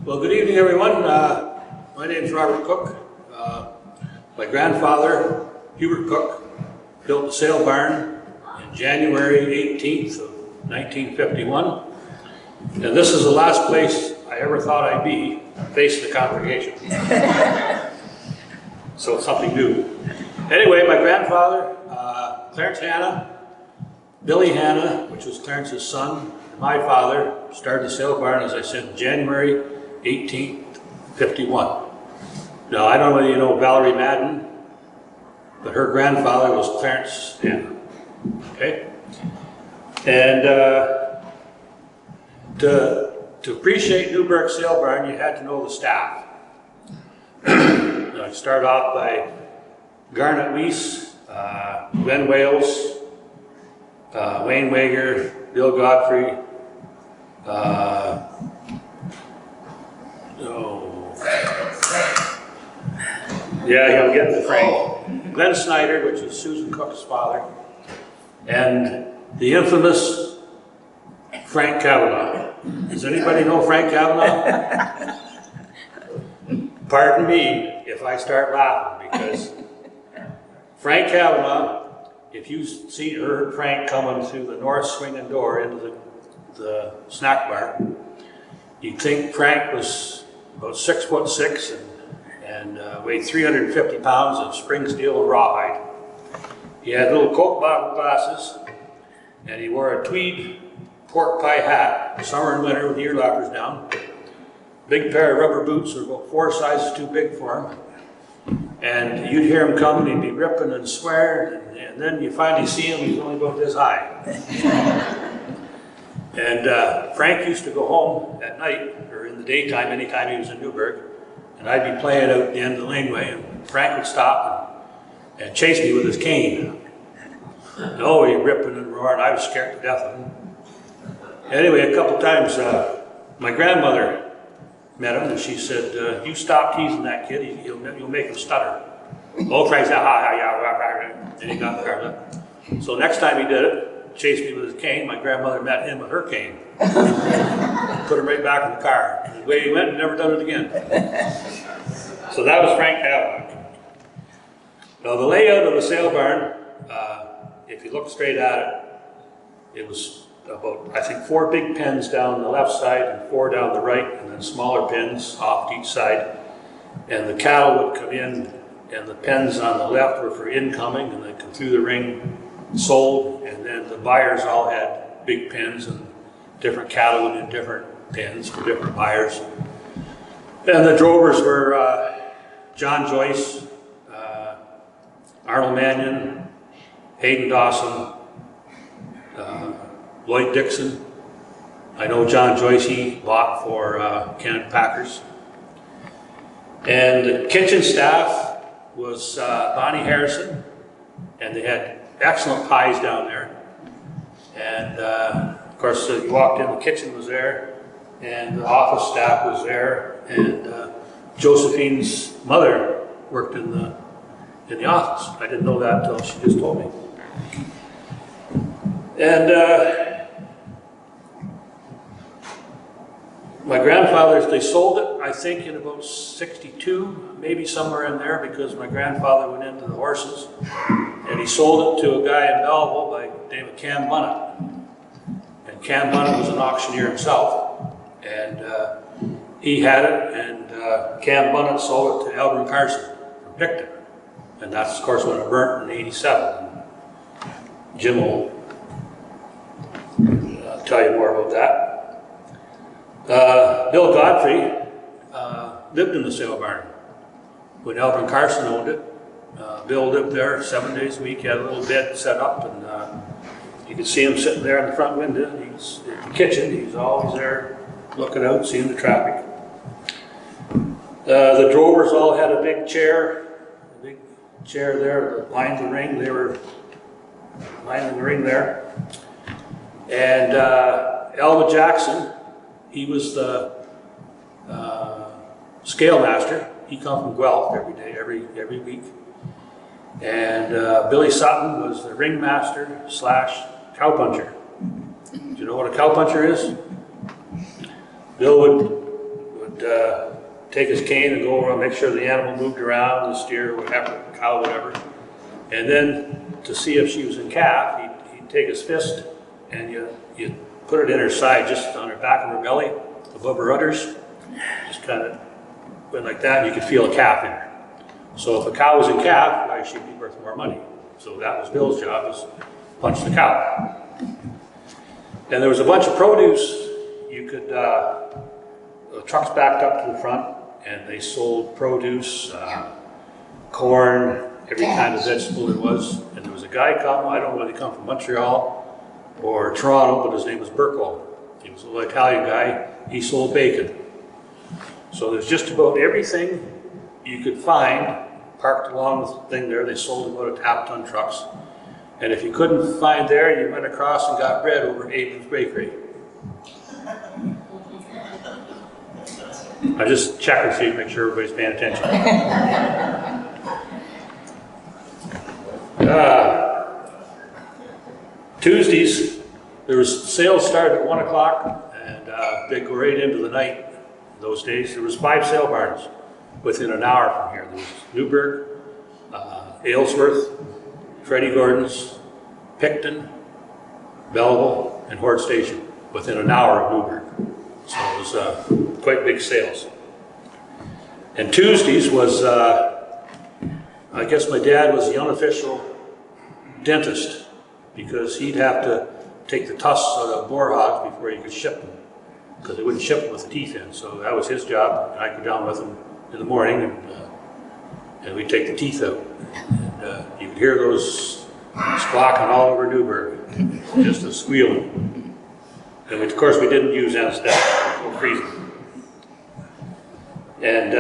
Well, good evening, everyone. My name is Robert Cook. My grandfather, Hubert Cook, built the sale barn in January 18th of 1951. And this is the last place I ever thought I'd be, facing the congregation. So it's something new. Anyway, my grandfather, Clarence Hanna, Billy Hanna, which was Clarence's son, and my father started the sale barn, as I said, in January 1851. Now, I don't know whether you know Valerie Madden, but her grandfather was Clarence Hanna. Okay? And to appreciate Newburgh Sales Barn, you had to know the staff. I start off by Garnet Weiss, Glenn Wales, Wayne Wager, Bill Godfrey, I'm getting the Frank. Glenn Snyder, which was Susan Cook's father, and the infamous Frank Cavanaugh. Does anybody know Frank Cavanaugh? Pardon me if I start laughing, because Frank Cavanaugh, if you see or heard Frank coming through the north swinging door into the snack bar, you'd think Frank was about 6'6" and weighed 350 pounds of spring steel and rawhide. He had little Coke bottle glasses, and he wore a tweed pork pie hat, summer and winter with ear loppers down. Big pair of rubber boots that were about 4 sizes too big for him. And you'd hear him coming, he'd be ripping and swearing, and then you finally see him, he's only about this high. And Frank used to go home at night, or in the daytime, anytime he was in Newburgh, and I'd be playing out at the end of the laneway, and Frank would stop and chase me with his cane. Oh, he'd ripping and roaring, I was scared to death of him. Anyway, a couple times, my grandmother met him, and she said, you stop teasing that kid, you'll make him stutter. Oh, Frank said, and he got carved up. So next time he did it, chased me with his cane, my grandmother met him with her cane. Put him right back in the car. And the way he went, never done it again. So that was Frank Cavanaugh. Now the layout of the sale barn, if you look straight at it, it was about, I think, 4 big pens down the left side and 4 down the right, and then smaller pens off each side. And the cattle would come in, and the pens on the left were for incoming, and they come through the ring, sold, and then the buyers all had big pens, and different cattle went in different pens for different buyers. And the drovers were John Joyce, Arnold Mannion, Hayden Dawson, Lloyd Dixon. I know John Joyce, he bought for Canada Packers. And the kitchen staff was Bonnie Harrison, and they had excellent pies down there. And of course, you walked in, the kitchen was there, and the office staff was there, and Josephine's mother worked in the office. I didn't know that until she just told me. And my grandfathers, they sold it, I think, in about 62, maybe somewhere in there, because my grandfather went into the horses, and he sold it to a guy in Belleville by the name of Cam Bunnett. And Cam Bunnett was an auctioneer himself, and he had it, and Cam Bunnett sold it to Elvin Carson from Picton. And that's, of course, when it burnt in '87. Jim will tell you more about that. Bill Godfrey lived in the sale barn when Elvin Carson owned it. Bill lived there 7 days a week. He had a little bed set up, and you could see him sitting there in the front window. He's in the kitchen. He's always there looking out, seeing the traffic. The drovers all had a big chair there that lined the ring. They were lining the ring there. And Elva Jackson, he was the scale master. He come from Guelph every day, every week. And Billy Sutton was the ringmaster / cowpuncher. Do you know what a cowpuncher is? Bill would would take his cane and go around, make sure the animal moved around, the steer, whatever, cow, whatever. And then to see if she was in calf, he'd take his fist and you put it in her side, just on her back of her belly, above her udders. Just kind of went like that, and you could feel a calf in her. So if a cow was in calf, why, she'd be worth more money. So that was Bill's job, was punch the cow. And there was a bunch of produce. You could, the trucks backed up to the front, and they sold produce, corn, every kind of vegetable there was. And there was a guy come, I don't know whether he come from Montreal or Toronto, but his name was Burko. He was a little Italian guy. He sold bacon. So there's just about everything you could find parked along the thing there. They sold about a half-ton trucks. And if you couldn't find there, you went across and got bread over Abrams Bakery. I just check and see, make sure everybody's paying attention. Tuesdays, there was sales started at 1 o'clock, and they go right into the night. Those days, there was 5 sale barns within an hour from here. There was Newburgh, Aylesworth, Freddie Gordon's, Picton, Belleville, and Hort Station within an hour of Newburgh. So it was quite big sales. And Tuesdays was, I guess my dad was the unofficial dentist, because he'd have to take the tusks out of boar hogs before he could ship them, because they wouldn't ship them with the teeth in. So that was his job, and I'd go down with him in the morning, and we'd take the teeth out. And you could hear those squawking all over Newburgh, just a squealing. And of course, we didn't use anesthetic, no freezing. And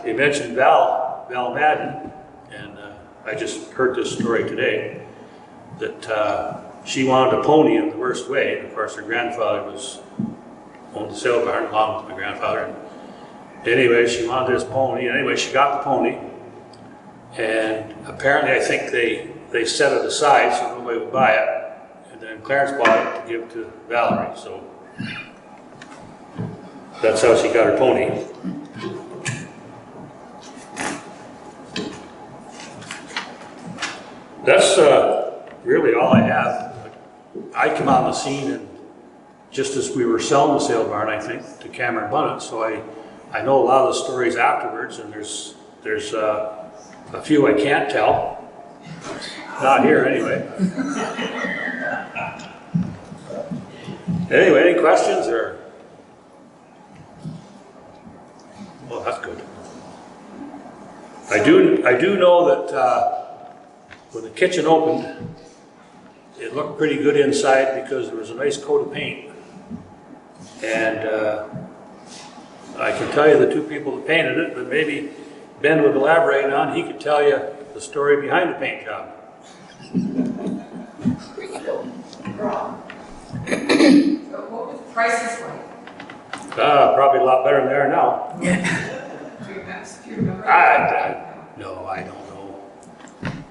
he mentioned Val Madden, and I just heard this story today, that she wanted a pony in the worst way. And of course, her grandfather owned the sale barn along with my grandfather. And anyway, she wanted this pony. Anyway, she got the pony, and apparently, I think they set it aside so nobody would buy it. And then Clarence bought it to give to Valerie. So that's how she got her pony. That's really all I have. I came on the scene, and just as we were selling the sale barn, I think, to Cameron Bunnett, so I know a lot of the stories afterwards, and there's a few I can't tell. Not here, anyway. Anyway, any questions, or? Well, that's good. I do know that when the kitchen opened, it looked pretty good inside because there was a nice coat of paint. And I can tell you the 2 people that painted it, but maybe Ben would elaborate on, he could tell you the story behind the paint job. So what was the prices like? Probably a lot better than they are now. Do you remember? No, I don't know.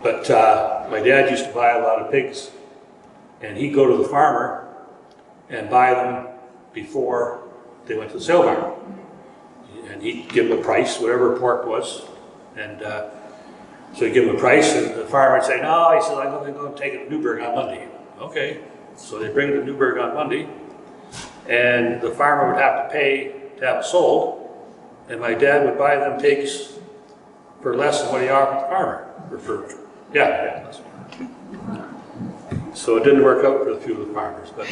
But my dad used to buy a lot of pigs, and he'd go to the farmer and buy them before they went to the sale barn. And he'd give them a price, whatever pork was. And so he'd give them a price, and the farmer would say, no, he says, I'm going to go and take it to Newburgh on Monday. Okay. So they bring it to Newburgh on Monday, and the farmer would have to pay to have it sold, and my dad would buy them pigs for less than what he offered the farmer. Yeah. So it didn't work out for a few of the farmers, but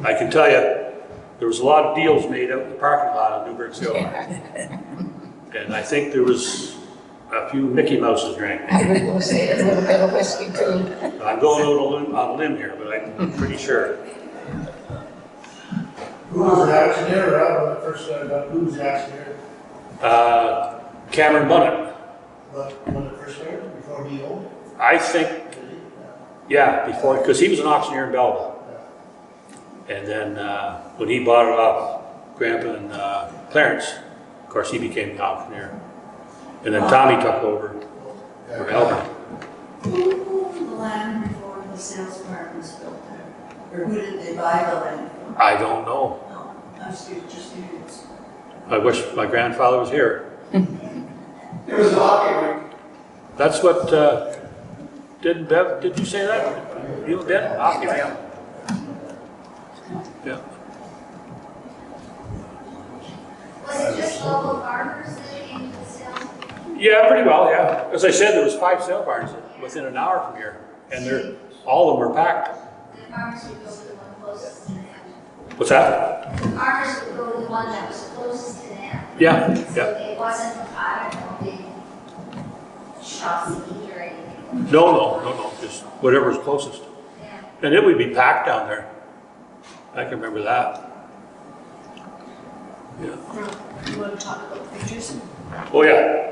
I can tell you, there was a lot of deals made out in the parking lot of Newburgh Sales Barn. And I think there was a few Mickey Mouses drank. I was going to say a little bit of whiskey too. I'm going out on a limb here, but I'm pretty sure. Who was the actioneer? I don't know the first time about who was the actioneer. Cameron Bunnett. But when it first started, before he owned it? I think, yeah, before, because he was an auctioneer in Belleville. And then when he bought it off Grandpa and Clarence, of course, he became the auctioneer. And then Tommy took over for Albert. Who owned the land before the sales barn was built there? Or who did they buy the land from? I don't know. No, I'm just curious. I wish my grandfather was here. It was a hockey rink. That's what, did you say that? You did? Hockey, yeah. Yeah. Was it just local farmers that came to the sale? Yeah, pretty well, yeah. As I said, there was 5 sale barns within an hour from here, and all of them were packed. The farmers would go to the one closest to them. What's that? The farmers would go to the one that was closest to them. Yeah, So yeah. it wasn't, I don't know, big shops to eat or anything. No, just whatever's closest. Yeah. And it would be packed down there. I can remember that. Yeah. You want to talk about pictures? Oh, yeah.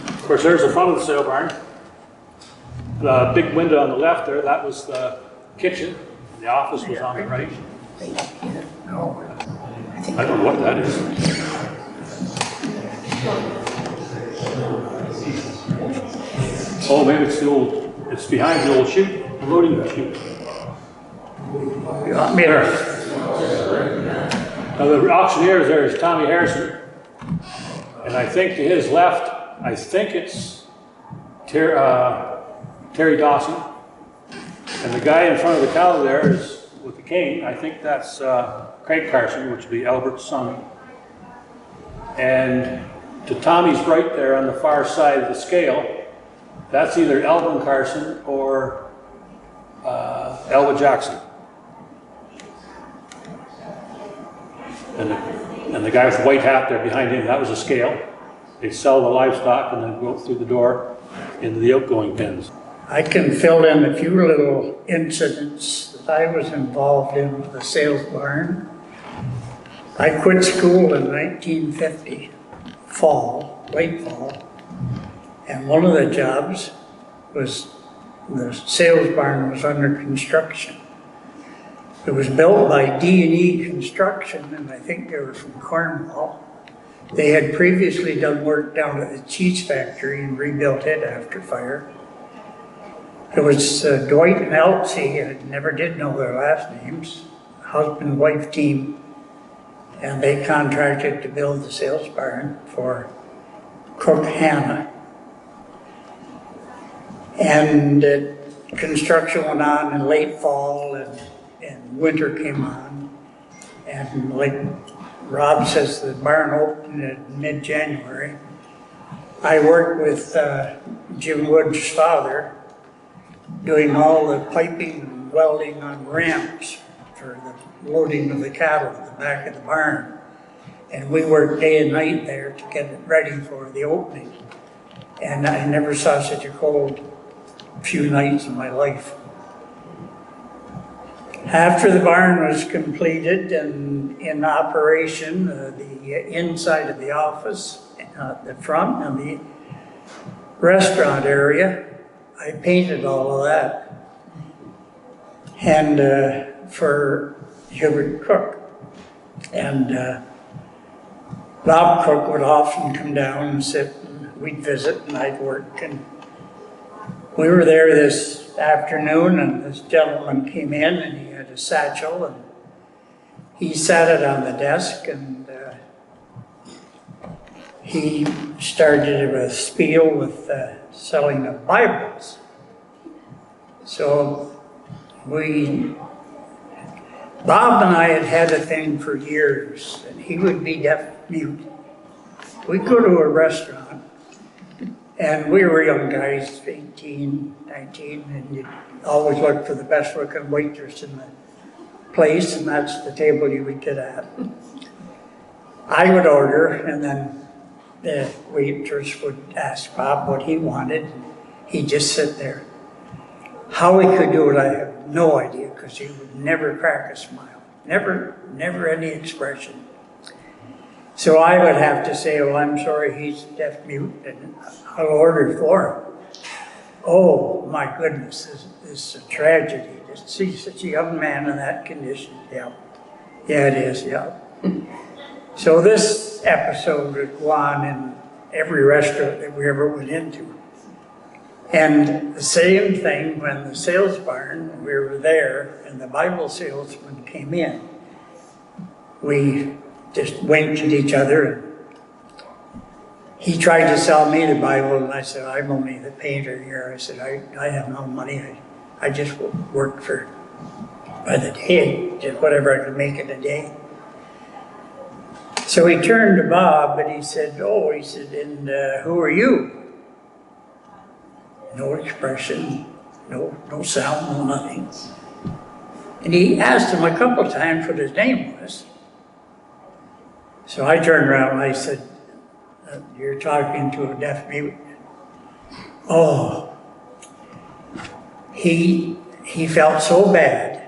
Of course, there's the front of the sale barn. The big window on the left there, that was the kitchen. The office was on the right. No. I don't know what that is. Oh, maybe it's behind the old chute, the loading chute. There. Now the auctioneer there is Tommy Harrison. And I think to his left, I think it's Terry Dawson. And the guy in front of the cow there is with the cane. I think that's Craig Carson, which would be Albert's son. And to Tommy's right there on the far side of the scale, that's either Elvin Carson or Elva Jackson. And the guy with the white hat there behind him, that was a scale. They sell the livestock and then go through the door into the outgoing pens. I can fill in a few little incidents that I was involved in with the sales barn. I quit school in 1950, late fall, and one of the jobs was the sales barn was under construction. It was built by D&E Construction, and I think they were from Cornwall. They had previously done work down at the cheese factory and rebuilt it after fire. It was Dwight and Elsie, I never did know their last names, husband-wife team, and they contracted to build the sales barn for Cook Hannah. And construction went on in late fall and winter came on. And like Rob says, the barn opened in mid-January. I worked with Jim Wood's father, doing all the piping and welding on ramps for the loading of the cattle at the back of the barn. And we worked day and night there to get it ready for the opening. And I never saw such a cold few nights in my life. After the barn was completed and in operation, the inside of the office, the front and the restaurant area, I painted all of that. And for Hubert Cook. And Bob Cook would often come down and sit and we'd visit and I'd work. And we were there this afternoon and this gentleman came in and he had a satchel and he sat it on the desk and he started a spiel with selling of Bibles. So Bob and I had a thing for years, and he would be deaf mute. We'd go to a restaurant, and we were young guys, 18, 19, and you'd always look for the best looking waitress in the place, and that's the table you would get at. I would order, and then the waitress would ask Bob what he wanted. He'd just sit there. How he could do it, I have no idea, because he would never crack a smile. Never any expression. So I would have to say, well, I'm sorry, he's deaf mute, and I'll order for him. Oh, my goodness, this is a tragedy to see such a young man in that condition. Yeah, it is, yeah. So this episode would go on in every restaurant that we ever went into. And the same thing when the sales barn, we were there and the Bible salesman came in. We just winked at each other. He tried to sell me the Bible, and I said, I'm only the painter here. I said, I have no money. I just work for, by the day, just whatever I could make in a day. So he turned to Bob, and he said, and who are you? No expression, no sound, no nothing. And he asked him a couple times what his name was. So I turned around and I said, you're talking to a deaf mute. Oh, he felt so bad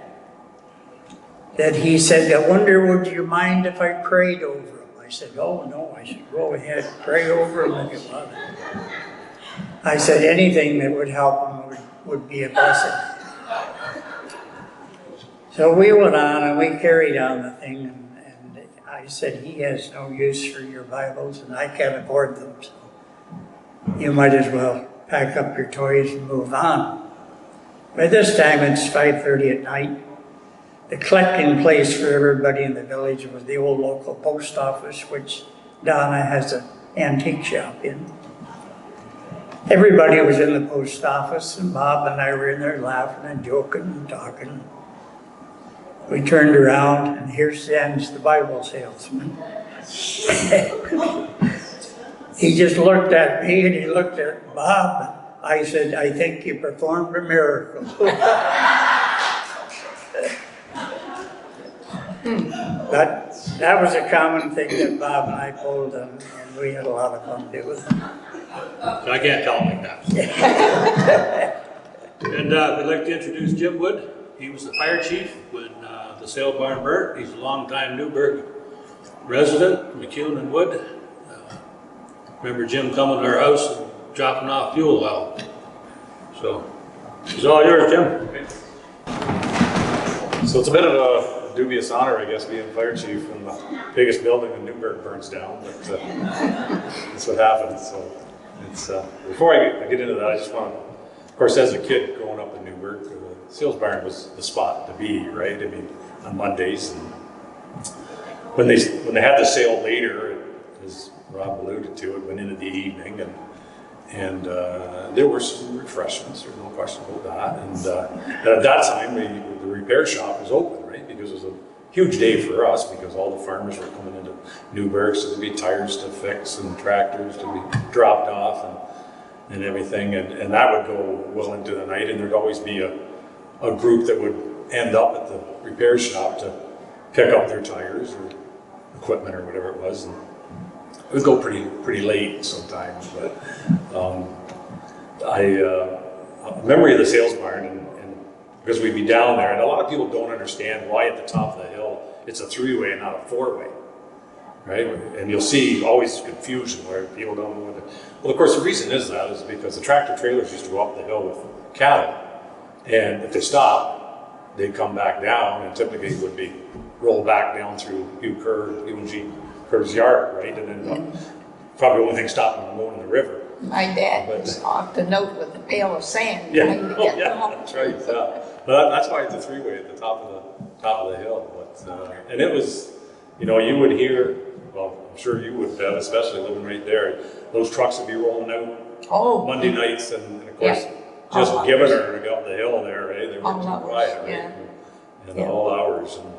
that he said, I wonder, would you mind if I prayed over him? I said, oh no, I said, go ahead, pray over him if you want. I said, anything that would help him would be a blessing. So we went on and we carried on the thing, and I said, he has no use for your Bibles and I can't afford them, so you might as well pack up your toys and move on. By this time it's 5:30 at night. The collecting place for everybody in the village was the old local post office, which Donna has an antique shop in. Everybody was in the post office, and Bob and I were in there laughing and joking and talking. We turned around, and here stands the Bible salesman. He just looked at me, and he looked at Bob. I said, I think you performed a miracle. But that was a common thing that Bob and I pulled, and we had a lot of fun doing it. So I can't tell him like that. And we'd like to introduce Jim Wood. He was the fire chief when the sale barn burnt. He's a longtime Newburgh resident, McEwen and Wood. Remember Jim coming to our house and dropping off fuel well. So it's all yours, Jim. So it's a bit of a dubious honor, I guess, being fire chief when the biggest building in Newburgh burns down, but that's what happens. So it's before I get into that, I just want to, of course, as a kid growing up in Newburgh, the sales barn was the spot to be, right? I mean, on Mondays, and when they had the sale later, as Rob alluded to, it went into the evening, and there were some refreshments. There's no question about that. And at that time, the repair shop was open, right? Because it was a huge day for us, because all the farmers were coming into Newburgh, so there'd be tires to fix and tractors to be dropped off and everything, and that would go well into the night, and there'd always be a group that would end up at the repair shop to pick up their tires or equipment or whatever it was, and it would go pretty late sometimes. But a memory of the sales barn, and because we'd be down there, and a lot of people don't understand why at the top of the hill it's a three-way and not a four-way, right? And you'll see always confusion where people don't know what well, of course, the reason is because the tractor trailers used to go up the hill with cattle, and if they stopped, they'd come back down, and typically would be rolled back down through Hugh and Jean Kerr's yard, right? And then probably the only thing stopping them going in the river. My dad was off the note with a pail of sand. Yeah, trying to get that's right. Yeah. But that's why it's a three-way at the top of the hill. But and it was, you would hear. Well, I'm sure you would, Bev, especially living right there. Those trucks would be rolling out Monday nights, and of course, just giving her to go up the hill there, right? They were too quiet, right? And all hours. And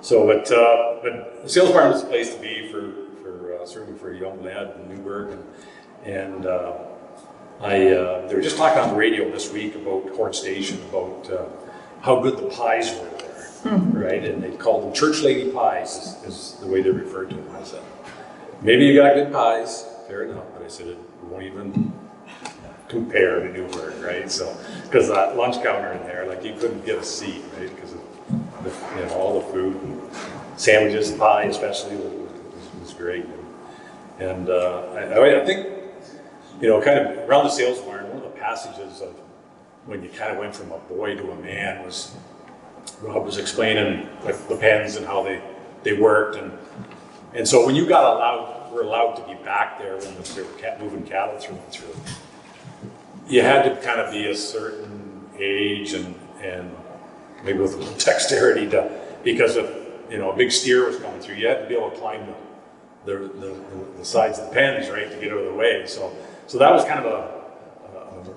so, but the sales barn was a place to be for certainly for a young lad in Newburgh, and they were just talking on the radio this week about Horn Station, about how good the pies were there. Right, and they called them church lady pies is the way they referred to them. I said, maybe you got good pies, fair enough, but I said it won't even compare to Newburgh, right? So, because that lunch counter in there, like you couldn't get a seat, right? Because of all the food, and sandwiches, pie especially was great, and I think kind of around the sales barn, one of the passages of when you kind of went from a boy to a man was. Rob was explaining like the pens and how they worked, and so when you were allowed to be back there when they were moving cattle through, you had to kind of be a certain age and maybe with a little dexterity because if you know, a big steer was coming through, you had to be able to climb the sides of the pens, right, to get out of the way. So that was kind of a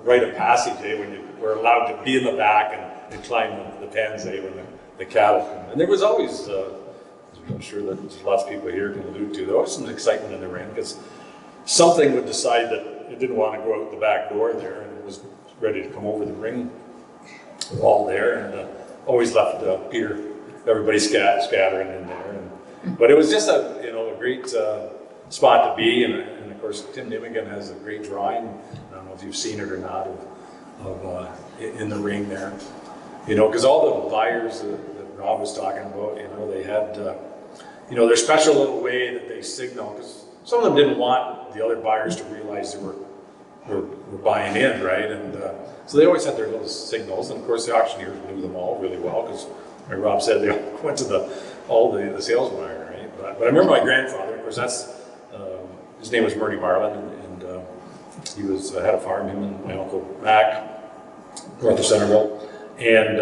rite of passage, when you were allowed to be in the back and climb the pens, when the cattle came. And there was always, I'm sure that lots of people here can allude to, there was some excitement in the ring, because something would decide that it didn't want to go out the back door there, and it was ready to come over the ring wall there, and always left everybody scattering in there. But it was just a great spot to be, and of course Tim Nimigan has a great drawing. I don't know if you've seen it or not of in the ring there, because all the buyers that Rob was talking about, they had their special little way that they signal, because some of them didn't want the other buyers to realize they were buying in, right? And so they always had their little signals, and of course the auctioneers knew them all really well, because like Rob said, they went to all the sales barn, right? But I remember my grandfather, of course, his name was Murray Marlin, and he had a farm, him and my uncle Mac, north of Centreville, and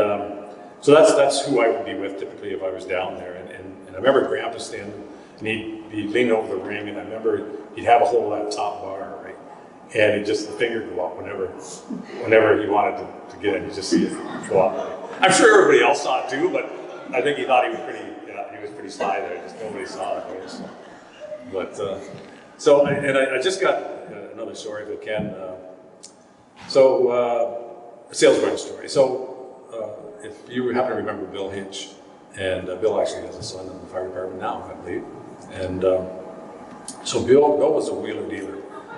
so that's who I would be with typically if I was down there. And I remember Grandpa standing, and he'd be leaning over the ring, and I remember he'd have a hold of that top bar, right? And the finger go up whenever he wanted to get in, you just see it go up. I'm sure everybody else saw it too, but I think he thought he was pretty sly there. Just nobody saw it. Right? But I just got another story if I can. A sales barn story. So if you happen to remember Bill Hinch, and Bill actually has a son in the fire department now, I believe. And so Bill was a wheeler dealer,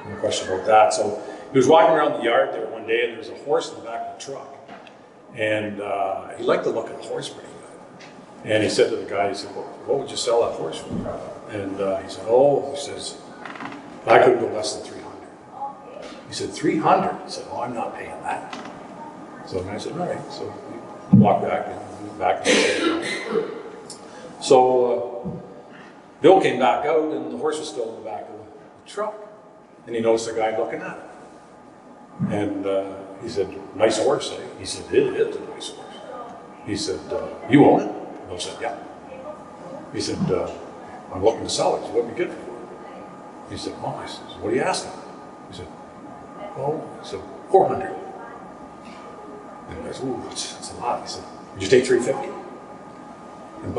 no question about that. So he was walking around the yard there one day, and there was a horse in the back of the truck. And he liked the look of the horse pretty good. And he said to the guy, he said, what would you sell that horse for? And he said, I couldn't go less than 300. He said, 300? He said, I'm not paying that. So the guy said, all right. So he walked back and so Bill came back out, and the horse was still in the back of the truck. And he noticed a guy looking at it. And he said, nice horse, eh? He said, it is a nice horse. He said, you own it? Bill said, yeah. He said, I'm looking to sell it. So what would be good for it? He said, I said, what are you asking? He said, he said, 400. And I said, ooh, that's a lot. He said, would you take 350? And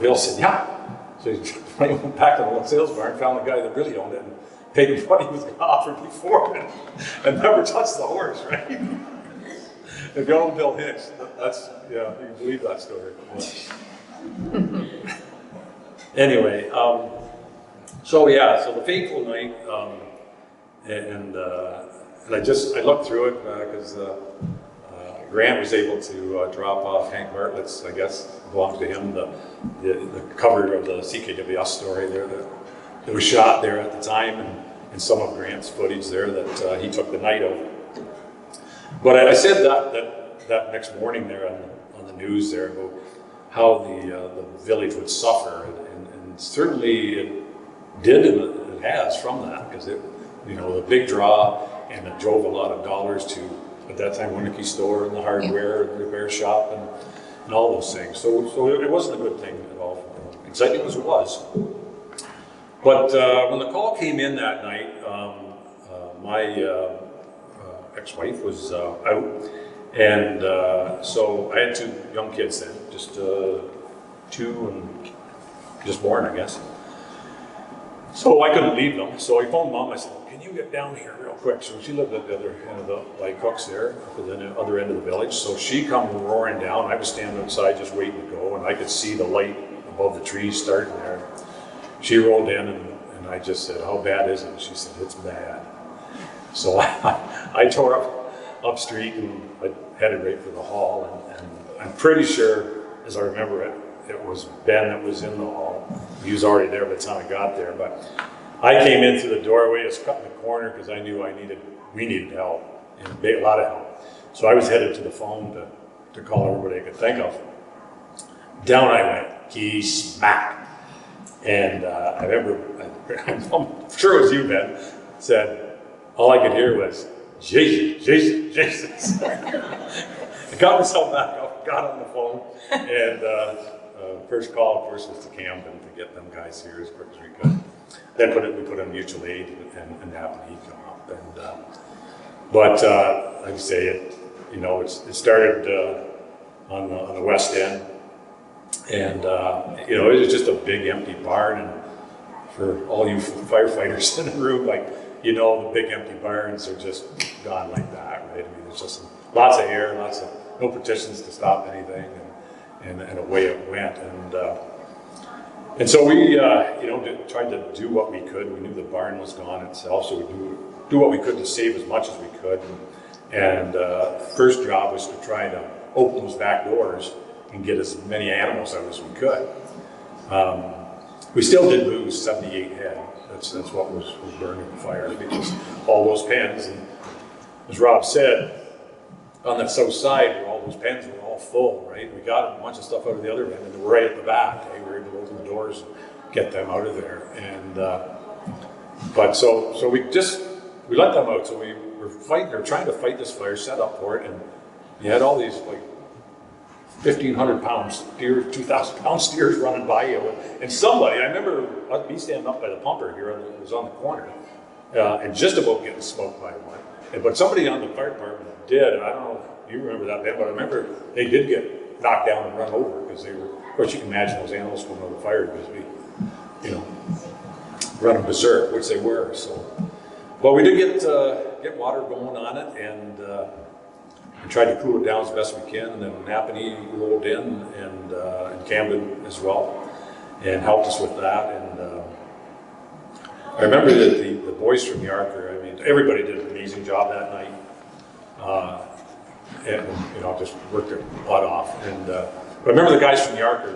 Bill said, yeah. So he went back to the sales barn, found the guy that really owned it, and paid him what he was going to offer before, and never touched the horse, right? If you own Bill Hinch, you can believe that story. Anyway, so the fateful night, and I looked through it because Grant was able to drop off Hank Bartlett's, I guess, belonged to him, the cover of the CKWS story there that was shot there at the time, and some of Grant's footage there that he took the night of. But I said that next morning there on the news there about how the village would suffer, and certainly it did, and it has from that, because the big draw, and it drove a lot of dollars to, at that time, Winnicky store and the hardware and repair shop and all those things. So it wasn't a good thing at all, exciting as it was. But when the call came in that night, my ex-wife was out, and so I had two young kids then, just 2 and just born, I guess. So I couldn't leave them. So I phoned Mom. I said, can you get down here real quick? So she lived at the other end of the Lake Hooks there, up at the other end of the village. So she come roaring down. I was standing outside just waiting to go, and I could see the light above the trees starting there. She rolled in, and I just said, how bad is it? And she said, it's bad. So I tore up street, and I headed right for the hall. And I'm pretty sure, as I remember it, it was Ben that was in the hall. He was already there by the time I got there, but I came in through the doorway, I was cut in the corner because I knew we needed help, and a lot of help. So I was headed to the phone to call everybody I could think of. Down I went, key smack. And I remember, I'm sure it was you, Ben, said, all I could hear was, Jesus. I got myself back up, got on the phone, and first call, of course, was to Camden to get them guys here as quick as we could. Then we put in mutual aid and Napanee come up. And like I say, it started on the west end, and it was just a big empty barn. And for all you firefighters in the room, the big empty barns are just gone like that, right? I mean, there's just lots of air, no petitions to stop anything, and away it went. And so we, tried to do what we could. We knew the barn was gone itself, so we do what we could to save as much as we could. And first job was to try to open those back doors and get as many animals out as we could. We still did lose 78 head. That's what was burned in the fire, because all those pens, and as Rob said, on that south side where all those pens were all full, right? We got a bunch of stuff out of the other end, and they were right at the back. We were able to open the doors and get them out of there. And so we let them out. So we were trying to fight this fire, set up for it, and you had all these 1,500-pound steers, 2,000-pound steers running by you. And somebody, I remember me standing up by the pumper here, it was on the corner, and just about getting smoked by one. But somebody on the fire department did, and I don't know if you remember that, Ben, but I remember they did get knocked down and run over, because they were, of course you can imagine those animals coming out of the fire because running berserk, which they were. So, but we did get water going on it, and we tried to cool it down as best we can, and then Napanee rolled in, and Camden as well, and helped us with that. And I remember that the boys from Yarker, everybody did an amazing job that night, and just worked their butt off. And but I remember the guys from Yarker,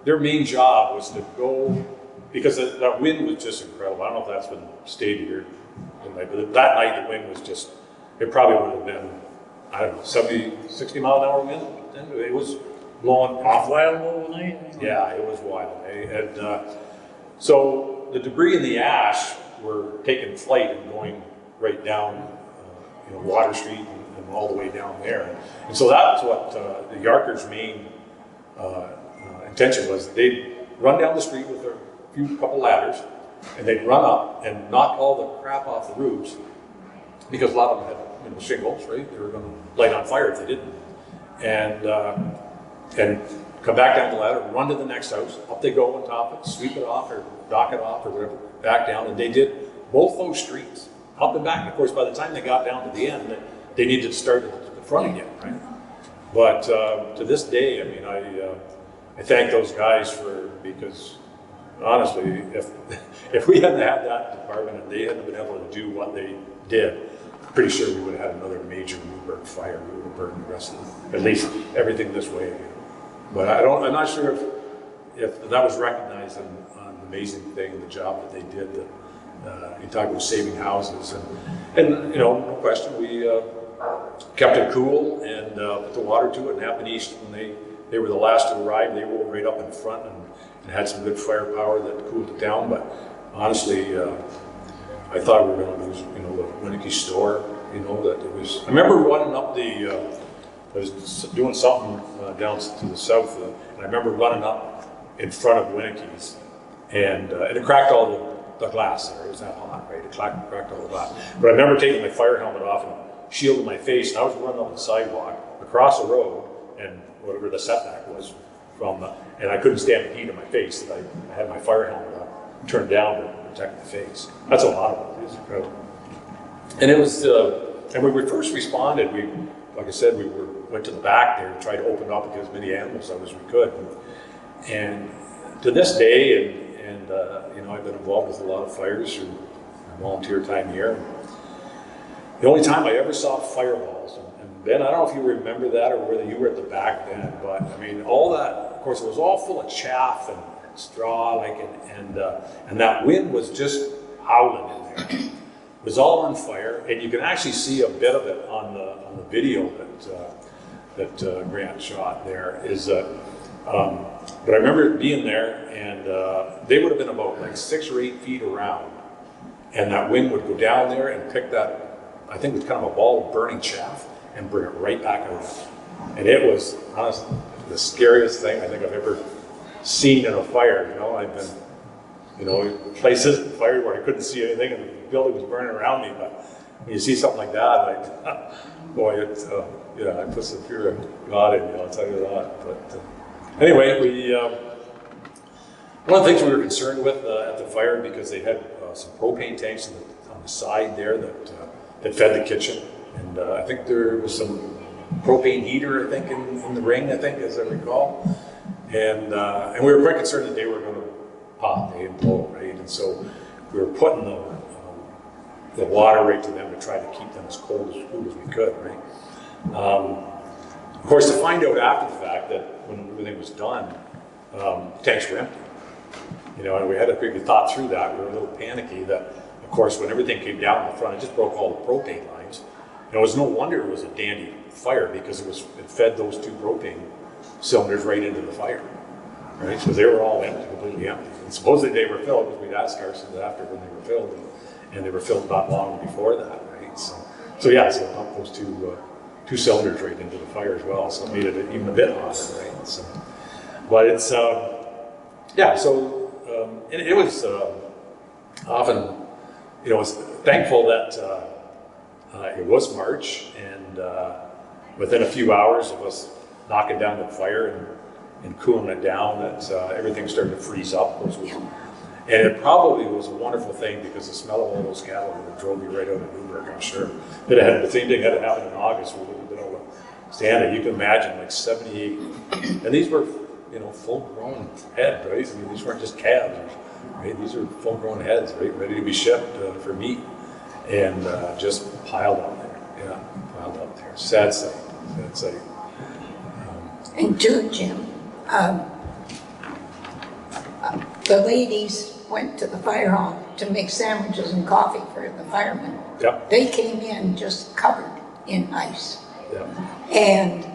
their main job was to go, because that wind was just incredible. I don't know if that's been stated here tonight, but that night the wind was just, it probably would have been, I don't know, 70, 60 mile an hour wind. It was blowing off. Wild all night? Yeah, it was wild. And so the debris and the ash were taking flight and going right down Water Street and all the way down there. And so that's what the Yarkers' main intention was. They'd run down the street with a couple ladders, and they'd run up and knock all the crap off the roofs, because a lot of them had shingles, right? They were going to light on fire if they didn't. And come back down the ladder, run to the next house, up they go on top of it, sweep it off or dock it off or whatever, back down. And they did both those streets, up and back. And of course, by the time they got down to the end, they needed to start at the front again, right? But to this day, I thank those guys because honestly, if we hadn't had that department and they hadn't been able to do what they did, I'm pretty sure we would have had another major Newburgh fire. We would have burned the rest of at least everything this way again. But I'm not sure if that was recognized on the amazing thing, the job that they did. You talk about saving houses, and no question, we kept it cool and put the water to it. And Napanee, when they were the last to arrive, they rolled right up in front and had some good firepower that cooled it down. But honestly, I thought we were going to lose, the Winnicke store. That it was. I remember running up I was doing something down to the south, and I remember running up in front of Winnicke's, and it cracked all the glass there. It was that hot, right? It cracked all the glass. But I remember taking my fire helmet off and shielding my face, and I was running up the sidewalk across the road, and whatever the setback was from, and I couldn't stand the heat of my face. That I had my fire helmet up, turned down to protect the face. That's a lot of it. It's incredible. And it was, and when we first responded, like I said, we went to the back there to try to open up and get as many animals out as we could. And to this day, and I've been involved with a lot of fires through my volunteer time here. The only time I ever saw fireballs, and Ben, I don't know if you remember that or whether you were at the back then, but all that, of course, it was all full of chaff and straw, and that wind was just howling in there. It was all on fire, and you can actually see a bit of it on the video that Grant shot there. But I remember being there, and they would have been about 6 or 8 feet around, and that wind would go down there and pick that, I think it was kind of a ball of burning chaff, and bring it right back out. And it was honestly the scariest thing I think I've ever seen in a fire, you know. I've been, you know, places fired where I couldn't see anything and the building was burning around me, but when you see something like that, like, boy, it, yeah, it puts the fear of God in you, I'll tell you that. But anyway, one of the things we were concerned with at the fire, because they had some propane tanks on the side there that fed the kitchen, and I think there was some propane heater, I think, in the ring, I think, as I recall, and we were quite concerned that they were going to pop, they implode, right? And so we were putting the water right to them to try to keep them as cool as we could, right? Of course, to find out after the fact that when everything was done, the tanks were empty. You know, and we had to thought through that. We were a little panicky that, of course, when everything came down the front, it just broke all the propane lines. And it was no wonder it was a dandy fire, because it fed those 2 propane cylinders right into the fire, right? So they were all empty, completely empty. And supposedly they were filled, because we'd asked ourselves after when they were filled, and they were filled not long before that, right? So yeah, so it dumped those 2 cylinders right into the fire as well, so it made it even a bit hotter, right? So, but it's yeah, so it was often, you know, I was thankful that it was March, and within a few hours of us knocking down the fire and cooling it down, that everything started to freeze up, and it probably was a wonderful thing, because the smell of all those cattle would have drove you right out of Newburgh, I'm sure. If it had the same thing had happened in August, we would have been able to stand it. You can imagine, like 78, and these were, you know, full-grown head, right? I mean, these weren't just calves, right? These are full-grown heads, right, ready to be shipped for meat, and just piled up there. Yeah, piled up there. Sad sight. Sad sight. And too, Jim, the ladies went to the fire hall to make sandwiches and coffee for the firemen. Yep. They came in just covered in ice. Yep. And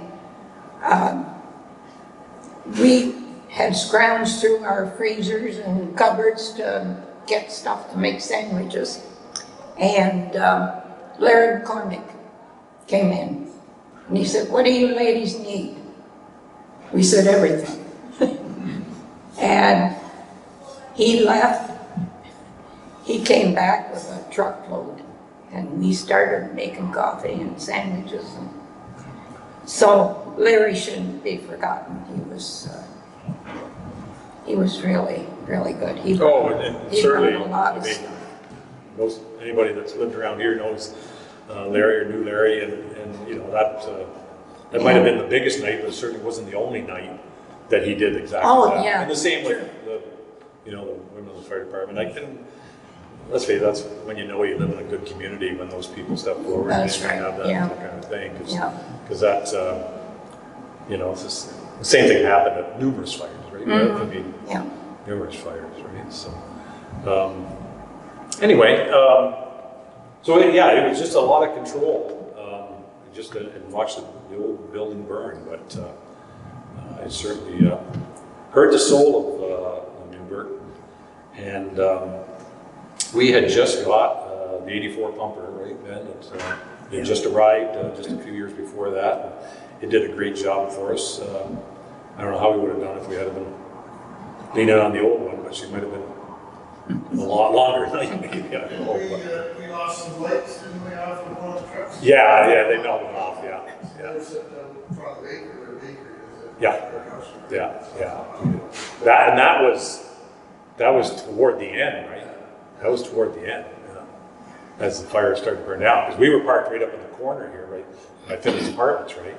we had scrounged through our freezers and cupboards to get stuff to make sandwiches. And Larry McCormick came in, and he said, "What do you ladies need?" We said, "Everything." And he left. He came back with a truckload, and we started making coffee and sandwiches. And so Larry shouldn't be forgotten. He was really, really good. He certainly, brought a lot of I mean, stuff. anybody that's lived around here knows Larry or knew Larry, and you know that might have been the biggest night, but it certainly wasn't the only night that he did exactly that. Yeah. And the same with the women of the fire department. Let's face it, that's when you know you live in a good community, when those people step forward That's and right, have that yeah. kind of thing. Because Yeah. that, you know, it's just, the same thing happened at numerous fires, right? Mhm. I mean, Yeah. numerous fires, right? So, anyway, so yeah, it was just a lot of control, just to watch the old building burn, but it certainly hurt the soul of Newburgh. And we had just got the 84 pumper, right, Ben? It just arrived just a few years before that. It did a great job for us. I don't know how we would have done if we had been leaning on the old one, but she might have been a lot longer. Maybe, I don't know, but- We lost some lights, didn't we, off of one of the trucks? yeah, they melted off, yeah. They're sitting in front of the bakery, or bakery, is it? Yeah. Their house. Yeah. That was toward the end, right? That was toward the end, as the fire started to burn down. Because we were parked right up in the corner here, right, by Finney's Apartments, right?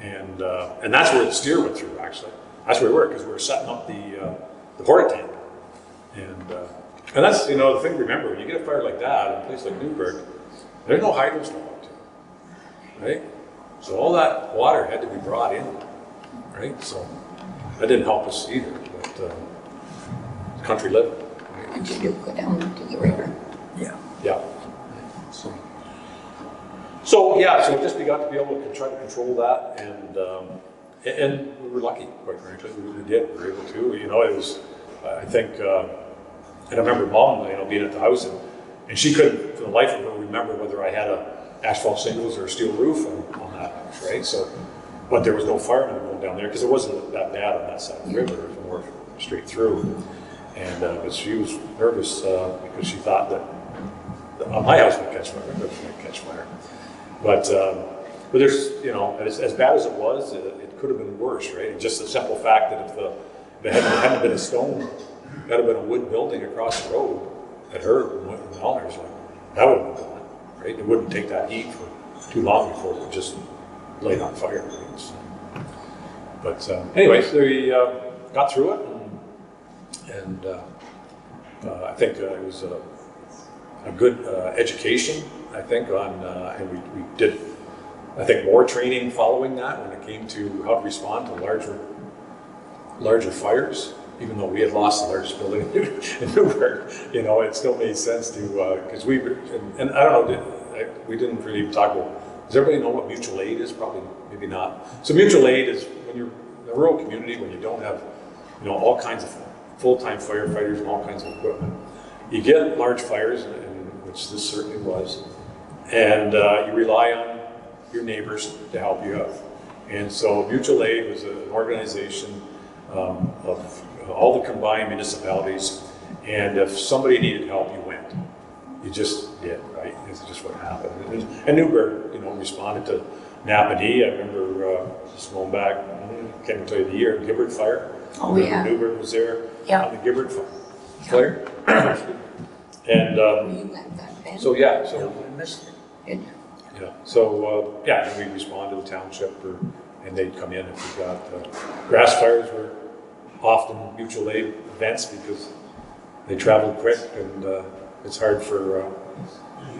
And that's where the steer went through, actually. That's where we were, because we were setting up the porta tank. And that's, you know, the thing to remember, when you get a fire like that in a place like Newburgh, there's no hydrants to walk to, right? So all that water had to be brought in, right? So that didn't help us either, but country living. Right? And you do go down to the river. Yeah. Yeah. So yeah, so just we got to be able to try to control that, and we were lucky, quite frankly. We did. We were able to. You know, it was. I think. And I remember Mom, you know, being at the house, and she couldn't, for the life of her, remember whether I had a asphalt shingles or a steel roof on that house, right? So, but there was no firemen going down there because it wasn't that bad on that side of the river. It was more straight through. And but she was nervous because she thought that my house would catch fire, but it would catch fire. But there's, you know, as bad as it was, it could have been worse, right? And just the simple fact that if it hadn't been a stone, it had been a wood building across the road that hurt and all, like, that would have been gone, right? It wouldn't take that heat for too long before it would just light on fire. Right? So, but anyways, we got through it, and I think it was a good education, I think, on, and we did, I think, more training following that when it came to how to respond to larger fires. Even though we had lost the largest building in Newburgh, you know, it still made sense to, because and I don't know, we didn't really talk about, does everybody know what mutual aid is? Probably, maybe not. So mutual aid is when you're in a rural community, when you don't have, you know, all kinds of full-time firefighters and all kinds of equipment. You get large fires, which this certainly was, and you rely on your neighbors to help you out. And so mutual aid was an organization of all the combined municipalities, and if somebody needed help, you went. You just did, right? It's just what happened. And Newburgh, you know, responded to Napanee. I remember just going back, I can't even tell you the year, Gibbard Fire. Oh, yeah. Newburgh was there Yeah. on the Gibbard Fire. And You went that then? so, yeah, so, I missed it. Didn't you? yeah, so, yeah, and we responded to the township, and they'd come in if we got, grass fires were often mutual aid events because they traveled quick, and it's hard for,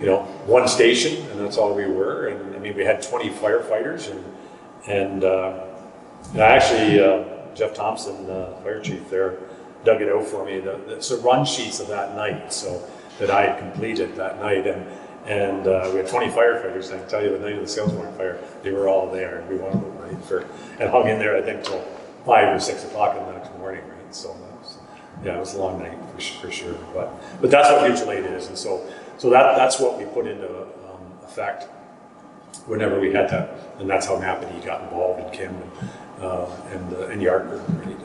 you know, one station, and that's all we were. And I mean, we had 20 firefighters, and actually, Jeff Thompson, fire chief there, dug it out for me. It's the run sheets of that night, so that I had completed that night, and we had 20 firefighters. And I can tell you, the night of the Sales Barn fire, they were all there, every one of them, right? And hung in there, I think, till 5 or 6 o'clock in the next morning, right? So that was, yeah, it was a long night for sure. But that's what mutual aid is, and so that's what we put into effect whenever we had that, and that's how Napanee got involved in Camden and Yarker, right?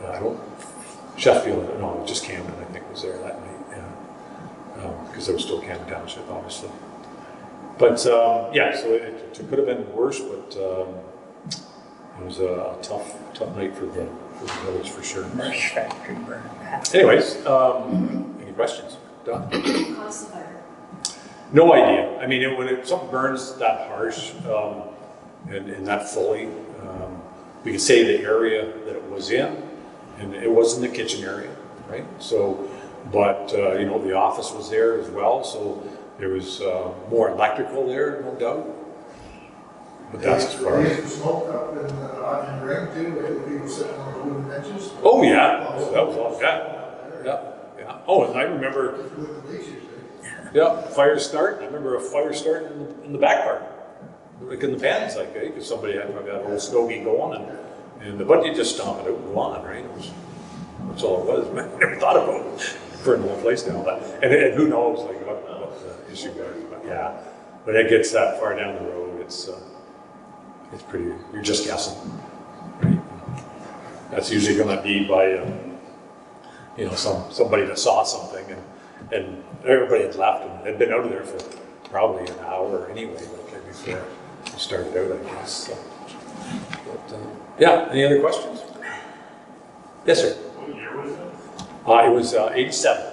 And I don't, Sheffield, no, just Camden, I think, was there that night, yeah, because there was still Camden Township, obviously. But yeah, so it could have been worse, but it was a tough night for the village for sure. Mesh factory burned down. Anyways, any questions? Don? Cause the fire. No idea. I mean, when something burns that harsh and that fully, we could say the area that it was in, and it was in the kitchen area, right? So, but you know, the office was there as well, so there was more electrical there, no doubt. But that's as far There as. was smoke up in the ring too, where people sitting on the wooden benches. Oh yeah, that was all. Yeah. Oh, and I remember. With the bleachers, Yeah, fire start. I remember a fire start in the back part, like in the pens, like, because somebody had probably had a old stogie going, but you just stomp it out and go on, right? That's all it was. I never thought about burning the whole place down, and who knows, like what the issue was, but yeah. But it gets that far down the road, it's pretty. You're just guessing, right? That's usually going to be by, you know, somebody that saw something and everybody had left and had been out of there for probably an hour anyway, like before we started out, I guess. So, but, yeah, any other questions? Yes, sir. What year was it? It was 87.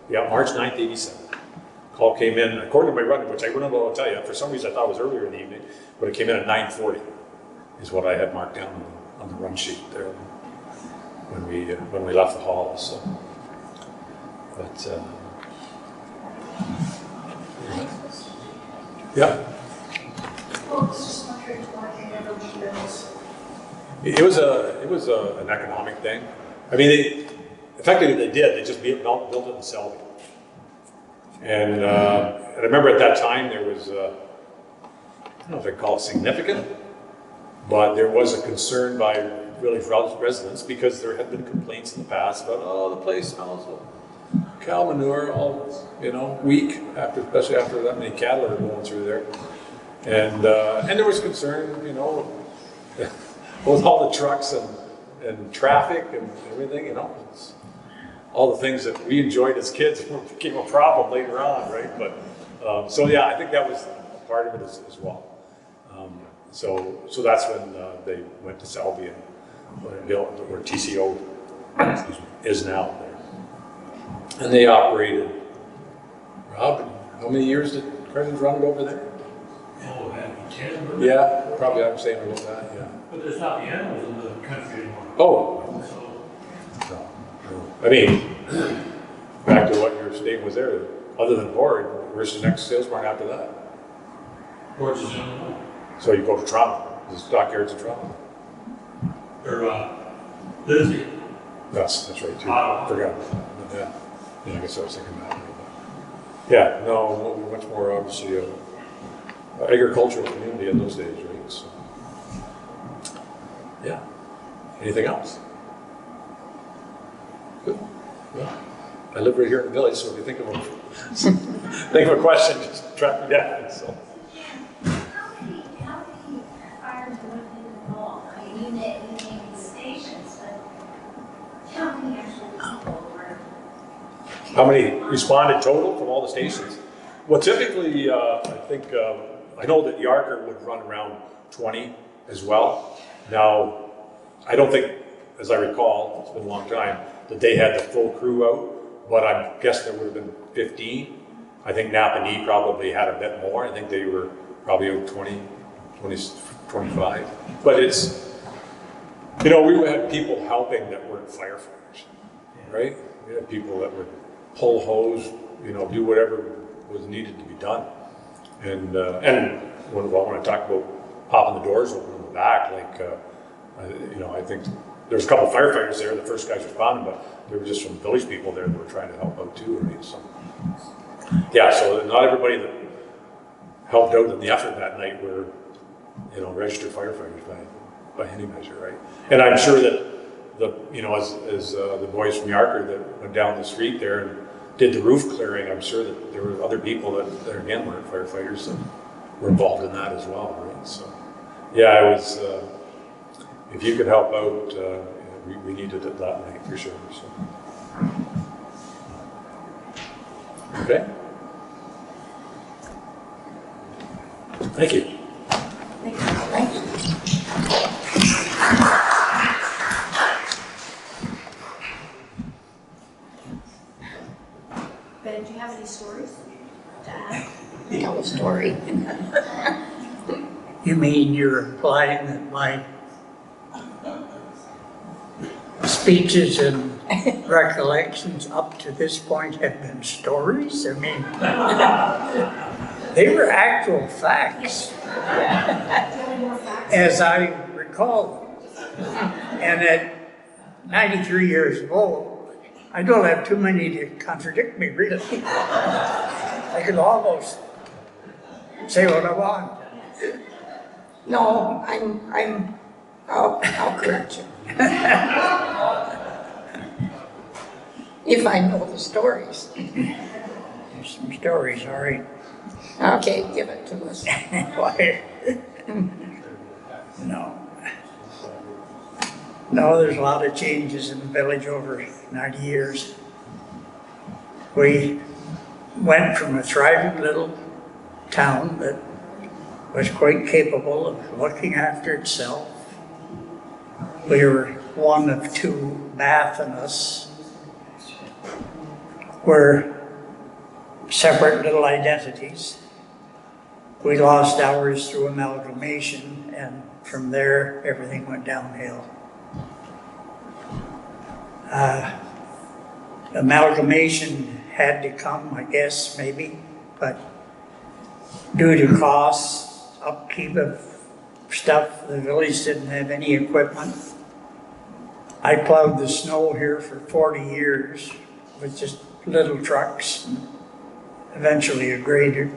Yeah, March 9th, 87. Call came in, according to my run, which I wouldn't be able to tell you. For some reason, I thought it was earlier in the evening, but it came in at 9:40, is what I had marked down on the run sheet there when we left the hall. So, but. Yeah. Well, it's just wondering why they never rebuilt. It was an economic thing. I mean, effectively they did. They just built it and sold it. And I remember at that time there was, I don't know if I'd call it significant, but there was a concern by really residents because there had been complaints in the past about, oh, the place smells of cow manure, all, you know, weak, especially after that many cattle are going through there. And there was concern, you know, with all the trucks and traffic and everything, you know, it's all the things that we enjoyed as kids became a problem later on, right? But, so yeah, I think that was part of it as well. So that's when they went to Selby and built where TCO is now there. And they operated, Rob, how many years did Crescent run it over there? Oh, that'd be 10. Yeah, probably I'm saying about that, yeah. But there's not the animals in the country anymore. Oh, So, no. I mean, back to what your statement was there, other than Horde, where's the next sales barn after that? Ports is Illinois. So you go to Toronto, the stockyards in Toronto. Or, Lindsay. That's right too. Ottawa. Forgot. Yeah. Yeah, I guess I was thinking that. Yeah, no, much more obviously agricultural community in those days, right? So, yeah. Anything else? Good. Well, I live right here in the village, so if you think of a question, just track me down. So. How many fires would have been involved? I mean, you named the stations, but how many actual people were? How many responded total from all the stations? Well, typically, I think, I know that Yarker would run around 20 as well. Now, I don't think, as I recall, it's been a long time, that they had the full crew out, but I guess there would have been 15. I think Napanee probably had a bit more. I think they were probably out 20, 25. But it's, you know, we had people helping that weren't firefighters, right? We had people that would pull hose, you know, do whatever was needed to be done. And when I talk about popping the doors open in the back, like, you know, I think there was a couple firefighters there, the first guys responding, but there were just some village people there that were trying to help out too, right? So, yeah, so not everybody that helped out in the effort that night were, you know, registered firefighters by any measure, right? And I'm sure that you know, as the boys from Yarker that went down the street there and did the roof clearing, I'm sure that there were other people that again weren't firefighters that were involved in that as well, right? So, yeah, it was. If you could help out, we needed it that night for sure. So. Okay. Thank you. Thank you. Ben, do you have any stories to add? Tell a story. You mean you're implying that my speeches and recollections up to this point have been stories? I mean, they were actual facts, as I recall them. And at 93 years old, I don't have too many to contradict me, really. I could almost say what I want. No, I'll correct you. If I know the stories. There's some stories, all right. Okay, give it to us. Why? No, there's a lot of changes in the village over 90 years. We went from a thriving little town that was quite capable of looking after itself. We were one of two. Bath and us were separate little identities. We lost ours through amalgamation, and from there, everything went downhill. Amalgamation had to come, I guess, maybe, but due to costs, upkeep of stuff, the village didn't have any equipment. I plowed the snow here for 40 years with just little trucks, and eventually a grader.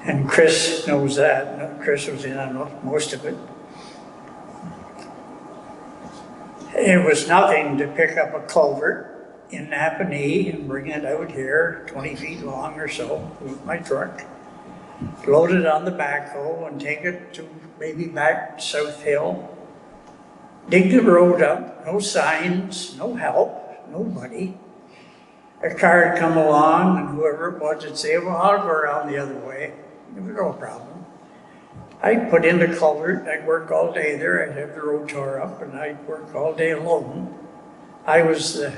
And Chris knows that. Chris was in on most of it. It was nothing to pick up a culvert in Napanee and bring it out here, 20 feet long or so, with my truck, load it on the backhoe and take it to maybe back to South Hill, dig the road up, no signs, no help, nobody. A car would come along and whoever it was would say, well, I'll go around the other way. There was no problem. I'd put in the culvert, I'd work all day there, I'd have the road tore up and I'd work all day alone. I was the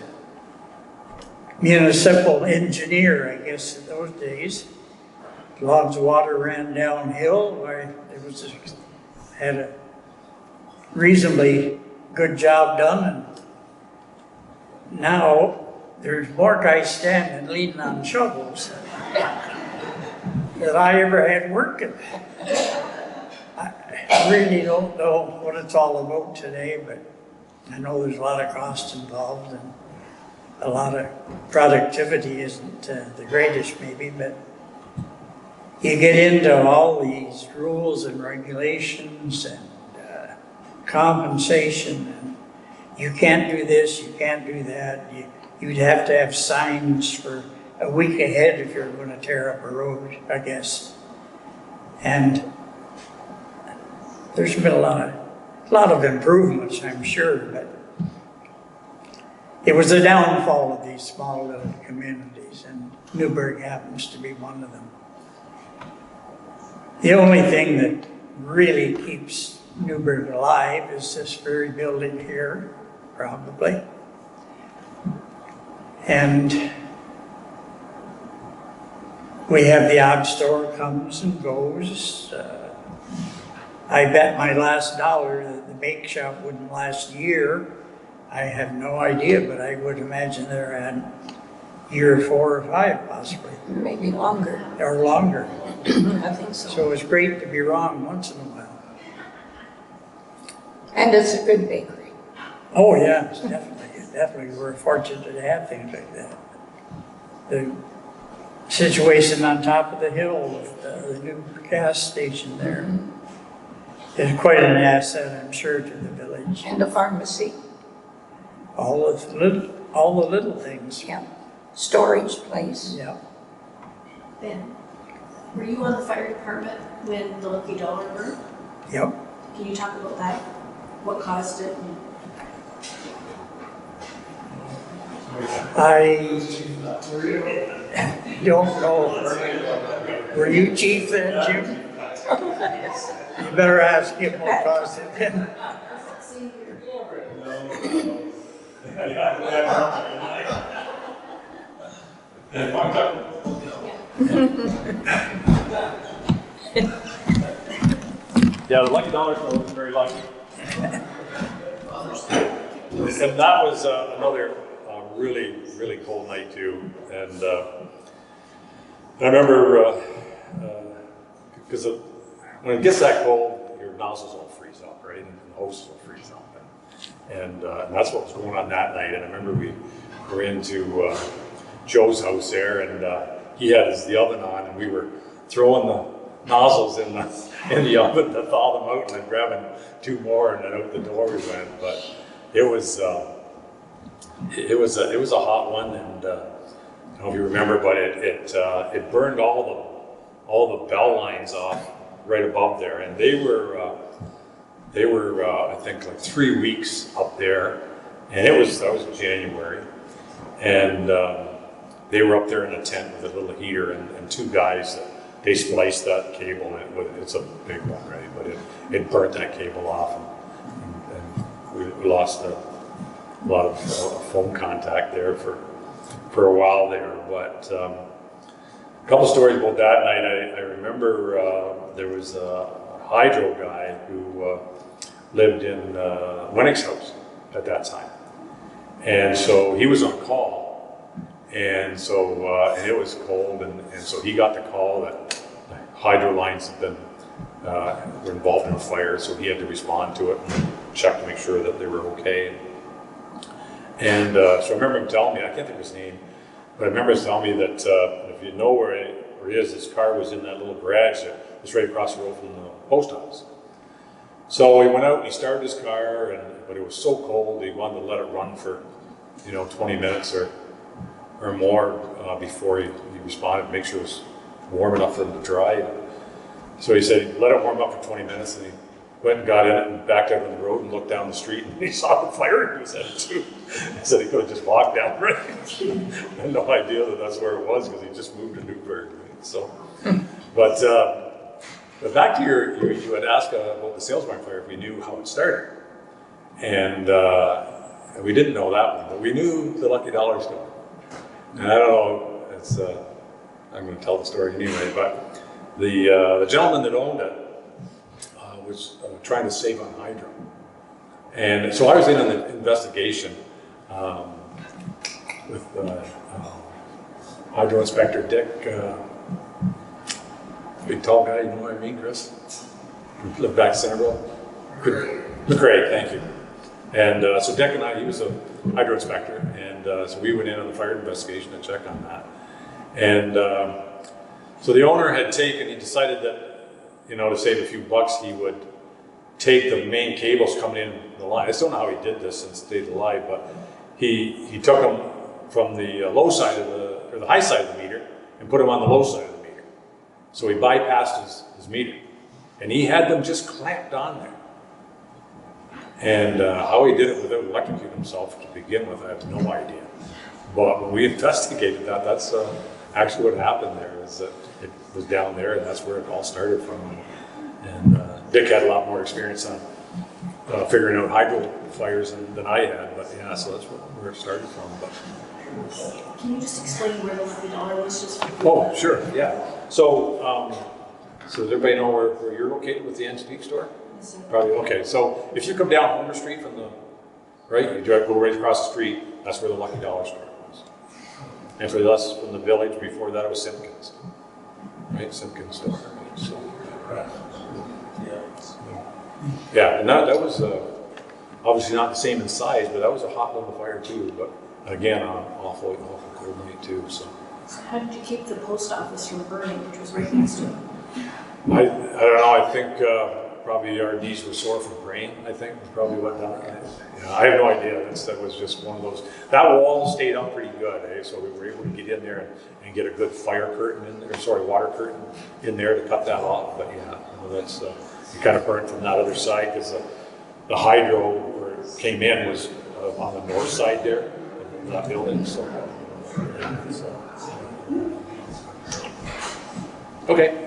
municipal engineer, I guess, in those days. As long as the water ran downhill, had a reasonably good job done. And now there's more guys standing leaning on shovels than I ever had working. I really don't know what it's all about today, but I know there's a lot of cost involved and a lot of productivity isn't the greatest maybe, but you get into all these rules and regulations and compensation, and you can't do this, you can't do that. You'd have to have signs for a week ahead if you're going to tear up a road, I guess. And there's been a lot of improvements, I'm sure, but it was the downfall of these small little communities, and Newburgh happens to be one of them. The only thing that really keeps Newburgh alive is this very building here, probably. And we have the odd store comes and goes. I bet my last dollar that the bake shop wouldn't last a year. I have no idea, but I would imagine they're at year 4 or 5 possibly. Maybe longer. Or longer. I think so. So it's great to be wrong once in a while. And it's a good bakery. Oh yeah, it's definitely. We're fortunate to have things like that. The situation on top of the hill with the new gas station there is quite an asset, I'm sure, to the village. And a pharmacy. All the little things. Yeah. Storage place. Yeah. Ben, were you on the fire department when the Lucky Dollar burned? Yep. Can you talk about that? What caused it? I don't know. Were you chief then, Jim? You better ask him what caused it then. Yeah, the Lucky Dollar was very lucky. And that was another really, really cold night too. And I remember, because when it gets that cold, your nozzles all freeze up, right? And the hoses will freeze up. And that's what was going on that night. And I remember we were into Joe's house there, and he had the oven on, and we were throwing the nozzles in the oven to thaw them out, and then grabbing 2 more, and then out the door we went. But it was a hot one, and I don't know if you remember, but it burned all the bell lines off right above there, and they were I think like 3 weeks up there, and that was January, and they were up there in a tent with a little heater, and 2 guys they spliced that cable, and it's a big one, right? But it burnt that cable off, and we lost a lot of phone contact there for a while there. But a couple stories about that night. I remember there was a hydro guy who lived in Winnick's house at that time, and so he was on call. And so, and it was cold, and so he got the call that the hydro lines had been, were involved in a fire, so he had to respond to it and check to make sure that they were okay. And so I remember him telling me, I can't think of his name, but I remember him telling me that if you know where he is, his car was in that little garage that was right across the road from the post office. So he went out and he started his car, but it was so cold, he wanted to let it run for, 20 minutes or more before he responded, make sure it was warm enough for him to dry. So he said he let it warm up for 20 minutes, and he went and got in it and backed out on the road and looked down the street and he saw the fire he was headed to. He said he could have just walked down right. I had no idea that that's where it was because he just moved to Newburgh. Right? So, but back to you had asked about the Sales Barn fire if we knew how it started. And we didn't know that one, but we knew the Lucky Dollar story. And I don't know, it's, I'm going to tell the story anyway, but the gentleman that owned it was trying to save on hydro. And so I was in an investigation with hydro inspector Dick, big tall guy, you know what I mean, Chris? Lived back in Centreville. McCraig, thank you. And so Dick and I, he was a hydro inspector, and so we went in on the fire investigation to check on that. And so the owner had he decided that, you know, to save a few bucks, he would take the main cables coming in the line. I still don't know how he did this and stayed alive, but he took them from the low side of the high side of the meter and put them on the low side of the meter. So he bypassed his meter, and he had them just clamped on there. And how he did it without electrocuting himself to begin with, I have no idea. But when we investigated that, that's actually what happened there, is that it was down there, and that's where it all started from. And Dick had a lot more experience on figuring out hydro fires than I had, but yeah, so that's where it started from. But Can you just explain where the Lucky Dollar was just for oh, sure, yeah. So, so does everybody know where you're located with the antique store? Yes, sir. Probably, okay. So if you come down Homer Street from the, right, you drive, go right across the street, that's where the Lucky Dollar store was. And for us, from the village, before that it was Simpkins. Right, Simpkins store. So, yeah, and that was obviously not the same in size, but that was a hot little fire too. But again, an awful cold night too. So How did you keep the post office from burning, which was right next to it? I don't know. I think probably our knees were sore from rain. I think was probably what done it. I have no idea. That was just one of those. That wall stayed up pretty good, so we were able to get in there and get a good fire curtain in there. Sorry, water curtain in there to cut that off. But yeah, that's it kind of burnt from that other side because the hydro where it came in was on the north side there of that building. So, okay.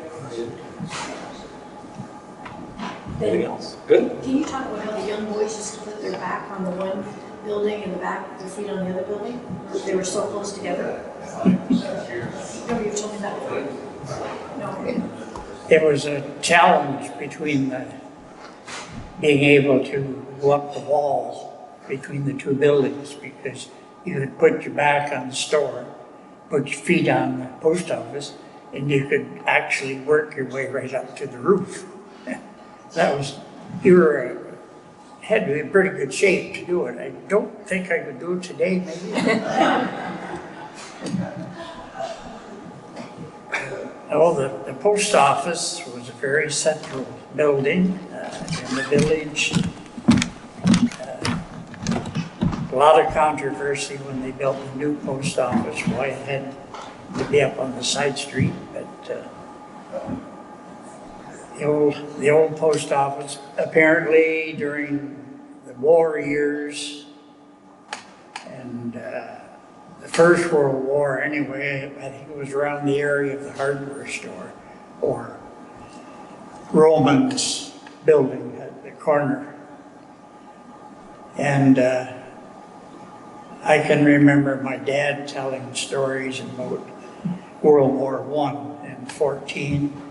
Anything else? Good. Can you talk about how the young boys used to put their back on the one building and the back of their feet on the other building? They were so close together. Remember you told me that before? No. It was a challenge between being able to go up the wall between the two buildings because you could put your back on the store, put your feet on the post office, and you could actually work your way right up to the roof. You had to be in pretty good shape to do it. I don't think I could do it today, maybe. Oh, the post office was a very central building in the village. A lot of controversy when they built the new post office, why it had to be up on the side street, but the old post office, apparently during the war years and the First World War anyway, I think it was around the area of the hardware store or Roman's building at the corner. And I can remember my dad telling stories about World War I and 1914.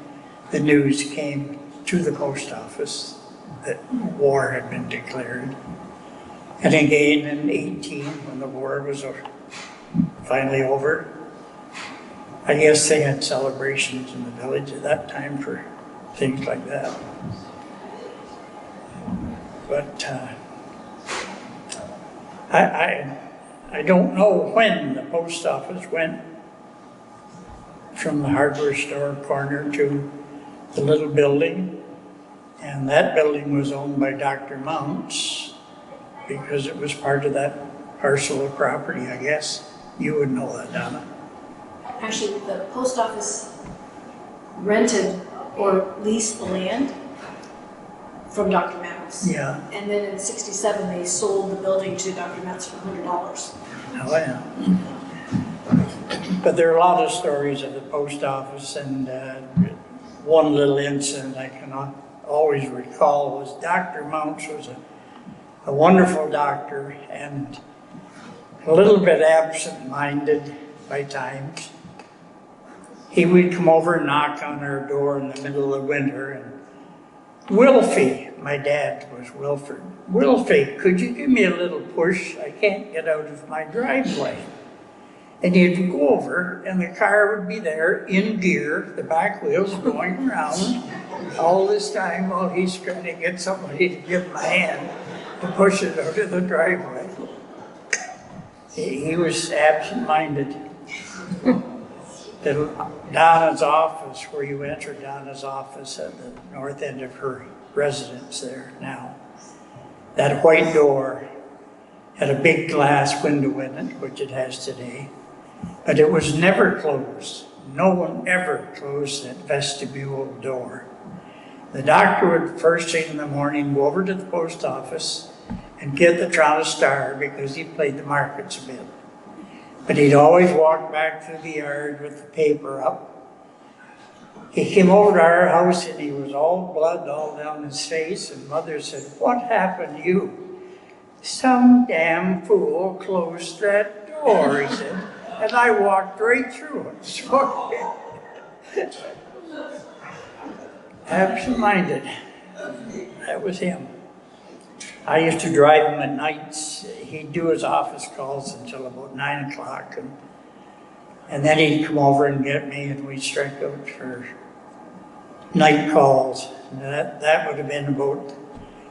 The news came to the post office that war had been declared. And again in 1918, when the war was finally over, I guess they had celebrations in the village at that time for things like that. But I don't know when the post office went from the hardware store corner to the little building, and that building was owned by Dr. Mounts because it was part of that parcel of property, I guess. You would know that, Donna. Actually, the post office rented or leased the land from Dr. Mouse. Yeah, And then in '67, they sold the building to Dr. Mouse for $100. oh yeah. But there are a lot of stories of the post office, and one little incident I cannot always recall was Dr. Mounts was a wonderful doctor and a little bit absent-minded by times. He would come over and knock on our door in the middle of the winter, and Wilfie, my dad was Wilford, Wilfie, could you give me a little push? I can't get out of my driveway. And he'd go over, and the car would be there in gear, the back wheels going around all this time while he's trying to get somebody to give him a hand to push it out of the driveway. He was absent-minded. Donna's office, where you enter Donna's office at the north end of her residence there now, that white door had a big glass window in it, which it has today, but it was never closed. No one ever closed that vestibule door. The doctor would, first thing in the morning, go over to the post office and get the Toronto Star because he played the markets a bit. But he'd always walk back through the yard with the paper up. He came over to our house and he was all blood all down his face, and Mother said, "What happened to you?" "Some damn fool closed that door," he said, and I walked right through it. So, absent-minded. That was him. I used to drive him at nights. He'd do his office calls until about 9 o'clock, and then he'd come over and get me, and we'd strike out for night calls. And that would have been about.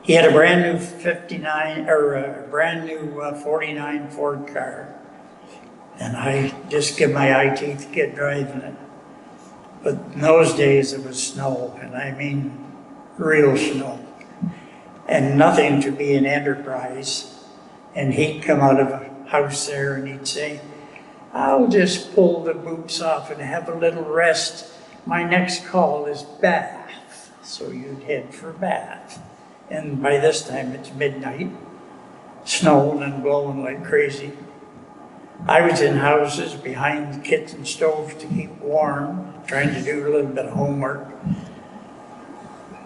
He had a brand new 59 or a brand new 49 Ford car, and I just give my eye teeth to get driving it. But in those days it was snow, and I mean real snow. And nothing to be an enterprise. And he'd come out of a house there and he'd say, "I'll just pull the boots off and have a little rest. My next call is Bath." So you'd head for Bath. And by this time it's midnight, snowing and blowing like crazy. I was in houses behind the kitchen stoves to keep warm, trying to do a little bit of homework,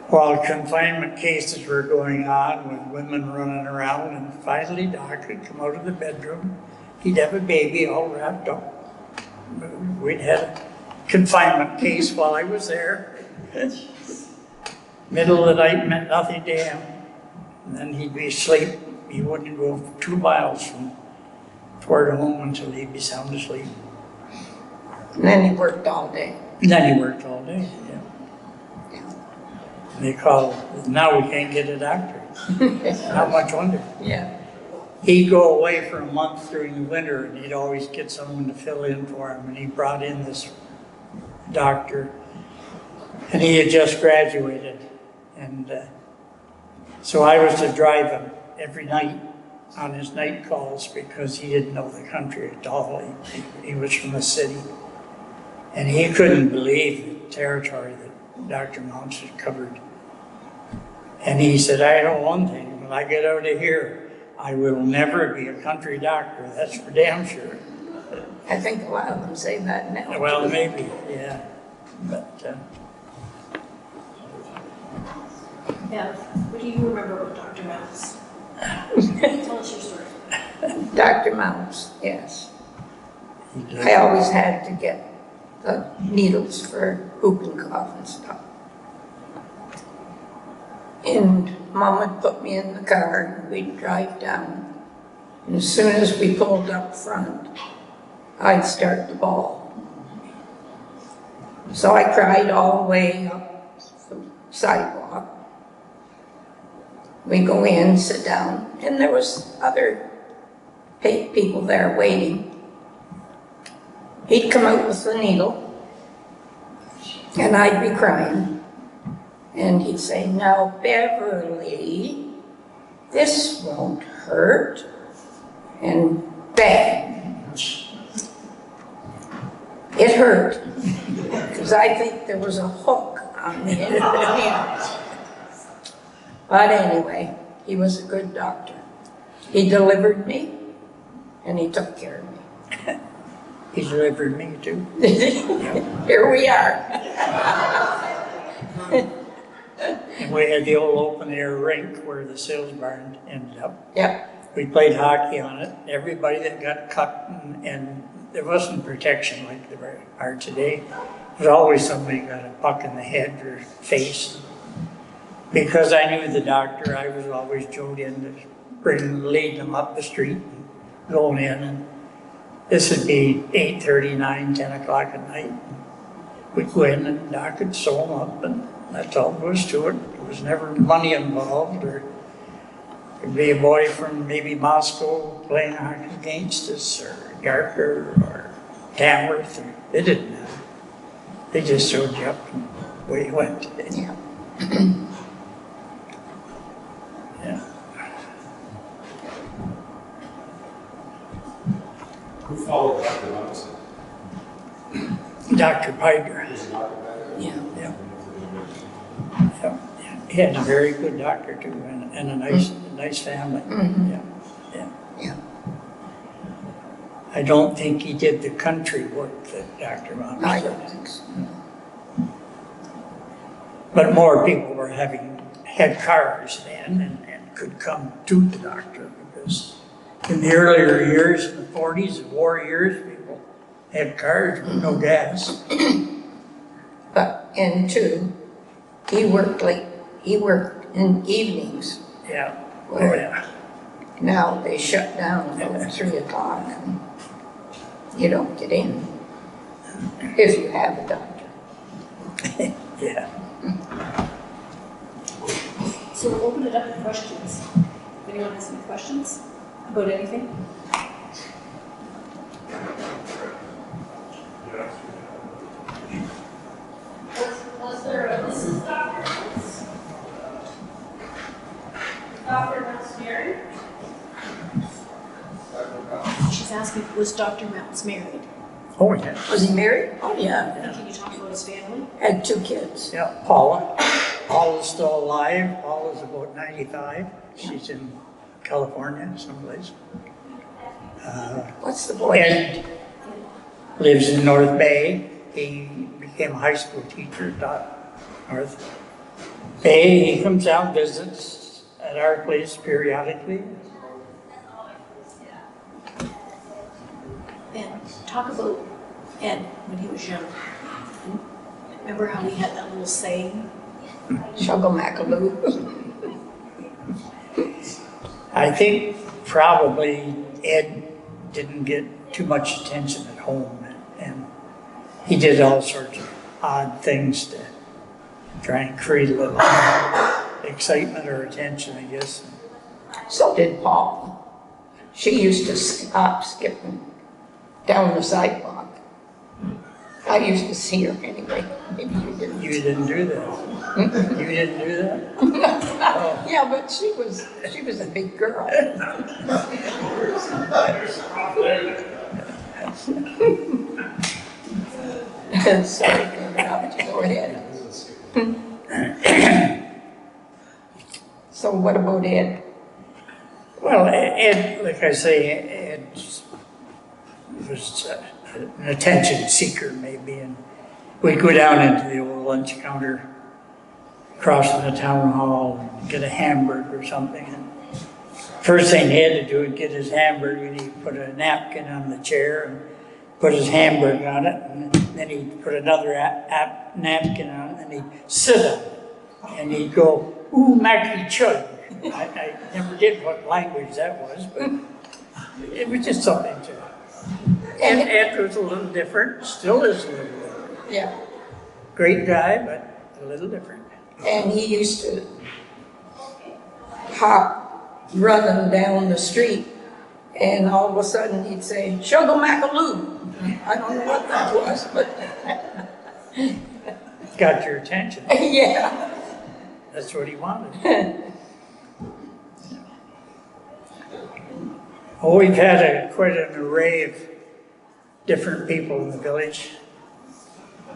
while confinement cases were going on with women running around, and finally Doc would come out of the bedroom. He'd have a baby all wrapped up. We'd had a confinement case while I was there. Middle of the night meant nothing to him. And then he'd be asleep. He wouldn't go 2 miles from toward home until he'd be sound asleep. And then he worked all day. And then he worked all day, yeah. They call, now we can't get a doctor. Not much wonder. Yeah. He'd go away for a month during the winter, and he'd always get someone to fill in for him. And he brought in this doctor, and he had just graduated. And so I was to drive him every night on his night calls because he didn't know the country at all. He was from the city. And he couldn't believe the territory that Dr. Mounts had covered. And he said, "I know one thing, when I get out of here, I will never be a country doctor, that's for damn sure." I think a lot of them say that now. Well, maybe, yeah. But Yeah, what do you remember about Dr. Mouse? Tell us your story. Dr. Mouse, yes. I always had to get the needles for whooping cough and stuff. And Mom would put me in the car and we'd drive down. And as soon as we pulled up front, I'd start to bawl. So I cried all the way up the sidewalk. We go in, sit down, and there was other people there waiting. He'd come out with the needle, and I'd be crying. And he'd say, "Now, Beverly, this won't hurt." And bang. It hurt, because I think there was a hook on the end of the needle. But anyway, he was a good doctor. He delivered me, and he took care of me. He delivered me too. Here we are. And we had the old open air rink where the sales barn ended up. Yep. We played hockey on it. Everybody that got cut, and there wasn't protection like there are today. There was always somebody got a buck in the head or face. Because I knew the doctor, I was always jolted in to leading them up the street and going in. And this would be 8:30, 9, 10 o'clock at night. We'd go in and the doc would sew them up, and that's all there was to it. There was never money involved, or there'd be a boy from maybe Moscow playing hockey against us, or Garker, or Tamworth. It didn't matter. They just showed you up and away you went. Yeah. Yeah. Who followed Dr. Robinson? Dr. Piper. Yeah. Yeah. Yeah. He had a very good doctor too, and a nice family. Mhm. Yeah. Yeah. Yeah. I don't think he did the country work that Dr. Robinson I did. don't think so. But more people were had cars then and could come to the doctor, because in the earlier years, in the 40s, the war years, people had cars with no gas. But, and two, he worked late. He worked in evenings. Yeah. Oh, Where yeah. now they shut down about 3 o'clock. And you don't get in if you have a doctor. Yeah. So we'll open it up to questions. If anyone has any questions about anything? Was there a Mrs. Doctor? Dr. Mouse married? She's asking, was Dr. Mounts married? Oh, yeah. Was he married? Oh, yeah. And can you talk about his family? Had 2 kids. Yeah, Paula. Paula's still alive. Paula's about 95. She's in California someplace. What's the boy? Ed lives in North Bay. He became a high school teacher at North Bay. He comes down, visits at our place periodically. And talk about Ed when he was young. Remember how he had that little saying? Shuggle-mackaloo. I think probably Ed didn't get too much attention at home, and he did all sorts of odd things to try and create a little excitement or attention, I guess. So did Paul. She used to stop skipping down the sidewalk. I used to see her anyway. Maybe you didn't. You didn't do that. You didn't do that? Oh. Yeah, but she was a big girl. Sorry to interrupt. Go ahead. So what about Ed? Well, Ed, like I say, Ed was an attention seeker maybe, and we'd go down into the old lunch counter across from the town hall and get a hamburger or something. And first thing he had to do was get his hamburger, and he'd put a napkin on the chair and put his hamburger on it, and then he'd put another napkin on it, and he'd sit on it, and he'd go, "Ooh, Mackie Chug." I never did what language that was, but it was just something to it. And Ed was a little different, still is a little different. Yeah. Great guy, but a little different. And he used to hop running down the street, and all of a sudden he'd say, "Shuggle-mackaloo." I don't know what that was, but Got your attention. yeah. That's what he wanted. Oh, we've had quite an array of different people in the village.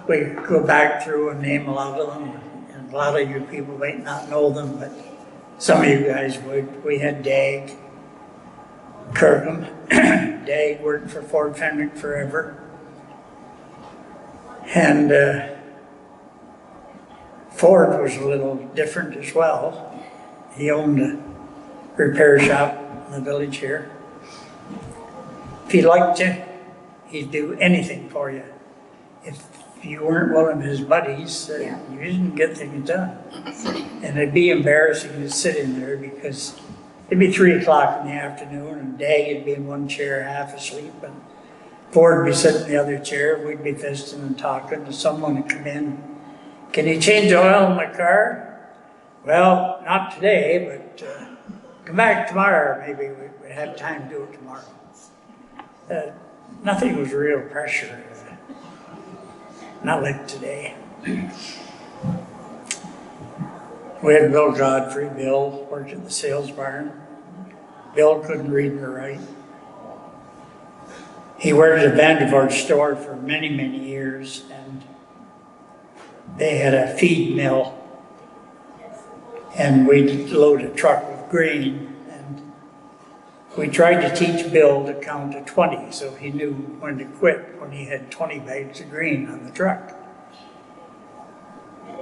We could go back through and name a lot of them, and a lot of you people might not know them, but Some of you guys would. We had Dag, Kirkham. Dag worked for Ford Fenwick forever. And Ford was a little different as well. He owned a repair shop in the village here. If he liked you, he'd do anything for you. If you weren't one of his buddies, you didn't get things done. And it'd be embarrassing to sit in there because it'd be 3 o'clock in the afternoon and Dag would be in one chair half asleep and Ford would be sitting in the other chair. We'd be visiting and talking and someone would come in. Can you change the oil in my car? Well, not today, but come back tomorrow. Maybe we have time to do it tomorrow. Nothing was real pressure. Not like today. We had Bill Godfrey. Bill worked at the sales barn. Bill couldn't read or write. He worked at a Vandervoort store for many, many years, and they had a feed mill. And we'd load a truck with grain, and we tried to teach Bill to count to 20 so he knew when to quit when he had 20 bags of grain on the truck.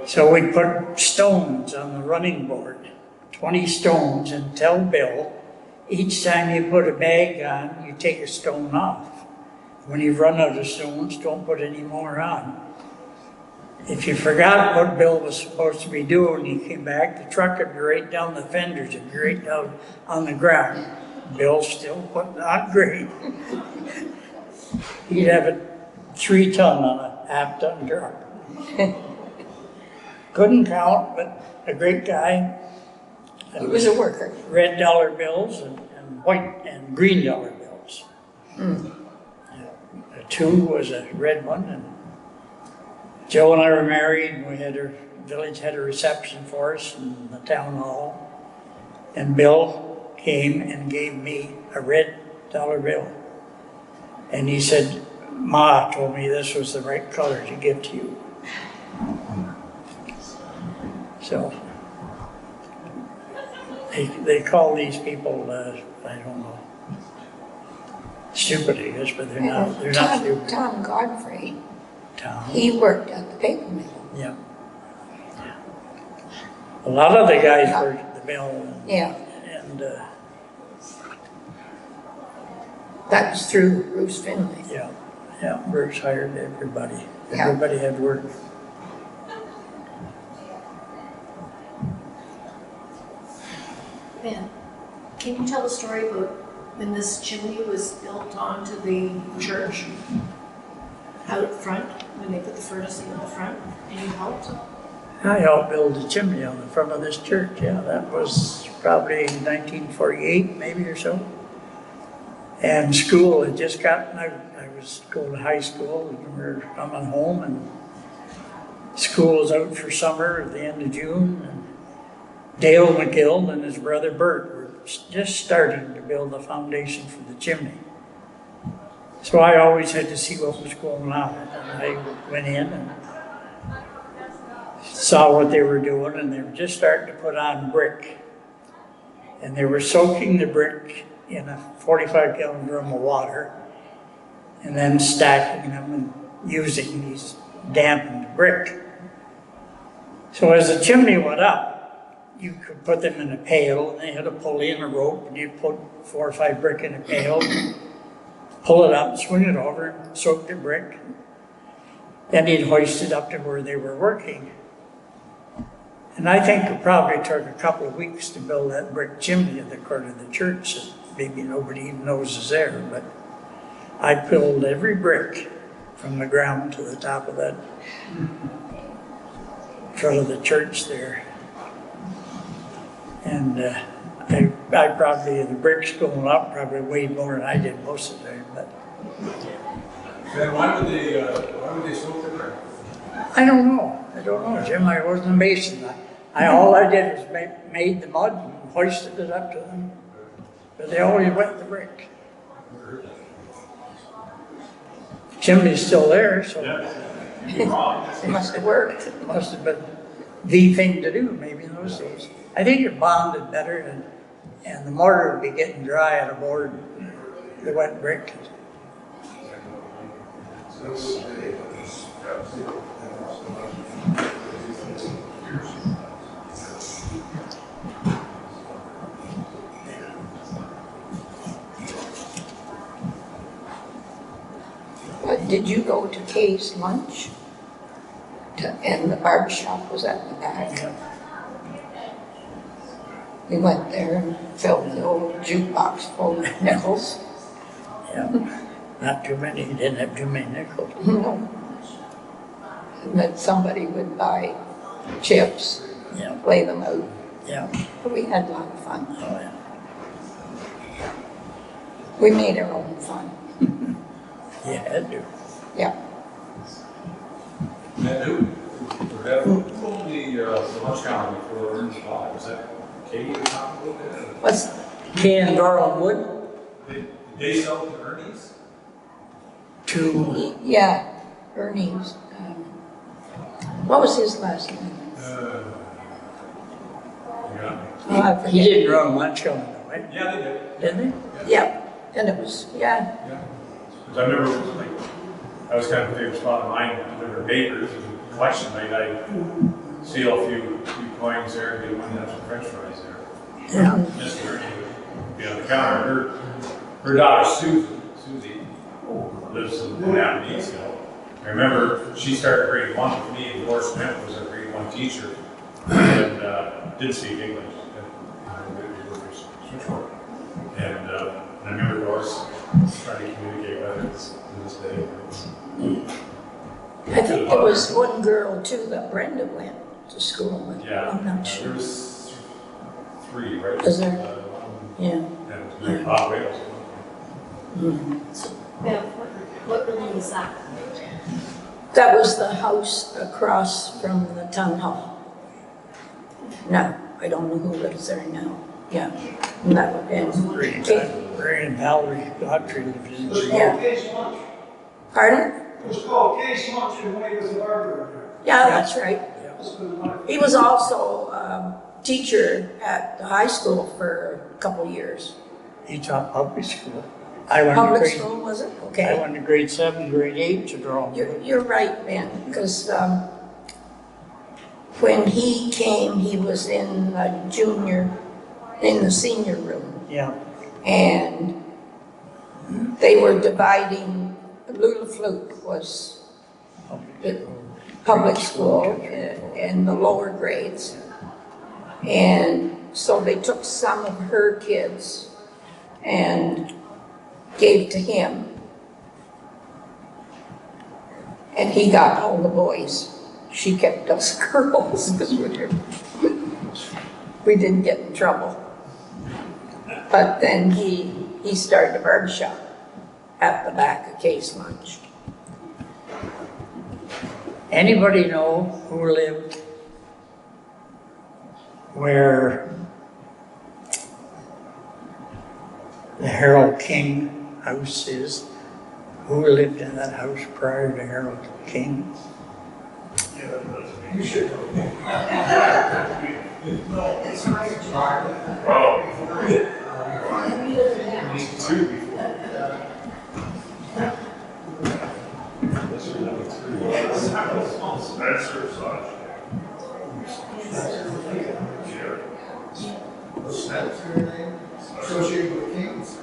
So we'd put stones on the running board, 20 stones, and tell Bill, each time you put a bag on, you take a stone off. When you've run out of stones, don't put any more on. If you forgot what Bill was supposed to be doing, he came back, the truck would be right down the fenders, it'd be right down on the ground. Bill's still putting on grain. He'd have it 3 ton on a half-ton truck. Couldn't count, but a great guy. He was a worker. Red dollar bills and white and green dollar bills. A 2 was a red one, and Joe and I were married, and the village had a reception for us in the town hall, and Bill came and gave me a red dollar bill. And he said, Ma told me this was the right color to give to you. So, they call these people, I don't know, stupid, I guess, but they're not stupid. Tom Godfrey, Tom. he worked at the paper mill. Yeah. A lot of the guys worked at the mill. And that was through Bruce Finley. Yeah, Bruce hired everybody. Everybody had work. Ben, can you tell the story about when this chimney was built onto the church out front, when they put the furnace in the front, and you helped? I helped build a chimney on the front of this church, that was probably 1948 maybe or so. And school had just gotten out. I was going to high school and we were coming home and school was out for summer at the end of June. And Dale McGill and his brother Bert were just starting to build the foundation for the chimney. So I always had to see what was going on. And I went in and saw what they were doing, and they were just starting to put on brick. And they were soaking the brick in a 45-gallon drum of water and then stacking them and using these dampened brick. So as the chimney went up, you could put them in a pail, and they had a pulley and a rope, and you'd put 4 or 5 brick in a pail, pull it up, swing it over, soak the brick. Then you'd hoist it up to where they were working. And I think it probably took a couple of weeks to build that brick chimney in the court of the church that maybe nobody even knows is there, but I pulled every brick from the ground to the top of that front of the church there. And I probably, the bricks going up probably weighed more than I did most of the time, but. Then why would they soak the brick? I don't know, Jim, I wasn't a mason. All I did was made the mud and hoisted it up to them. But they always wet the brick. Chimney's still there, so. It must have worked. It must have been the thing to do maybe in those days. I think it bonded better and the mortar would be getting dry on the board, the wet brick. But did you go to Kay's lunch? And the barber shop was at the back? We went there and filled the old jukebox full of nickels. Yeah, not too many, didn't have too many nickels. No. And then somebody would buy chips, Yeah, lay them out. yeah, But we had a lot of fun. oh yeah. We made our own fun. You had to. Yeah. And who owned the lunch counter before Ernest bought it? Was that Katie or something? What's, Kay and Darla Wood Did they sell to Ernie's? to, yeah, Ernie's. What was his last name? Yeah. Oh, I he forget. didn't run lunch on it, right? Yeah, they did. Didn't Yeah, and it was, yeah, Yeah. 'Cause I remember, it was like, that was kind of a favorite spot of mine, deliver papers, and collection night, I steal a few coins there, and get one, have some french fries there. he? Yeah. Mr. Ernie would be on the counter. Her daughter Susie, lives in Newburgh. I remember she started grade 1 with me, and Laura Smith was a grade 1 teacher, and didn't speak English. And I remember Doris trying to communicate with her to this day. I think there was one girl too that Brenda went to school with. Yeah. I'm not There sure. was 3, right? Is there? Yeah. And Bob Wales. Bev, what building was that? That was the house across from the town hall. No, I don't know who lives there now. Yeah. And that would Ray and Valerie Godfrey lived in It was there. Yeah. called Case Lunch. Pardon? It was called Case Lunch and when he was a barber. Yeah, that's right. This was my- He was also teacher at the high school for a couple years. He taught public school. I went to Public grade, school, was it? I Okay. went to grade 7, grade 8 to draw. You're right, Ben, because when he came, he was in the senior room. Yeah, And they were dividing, Lula Fluke was the public school in the lower grades. And so they took some of her kids and gave to him. And he got all the boys. She kept us girls because we didn't get in trouble. But then he started a barber shop at the back of Case Lunch. anybody know who lived where the Harold King house is? Who lived in that house prior to Harold King? You should. Associated with Kings.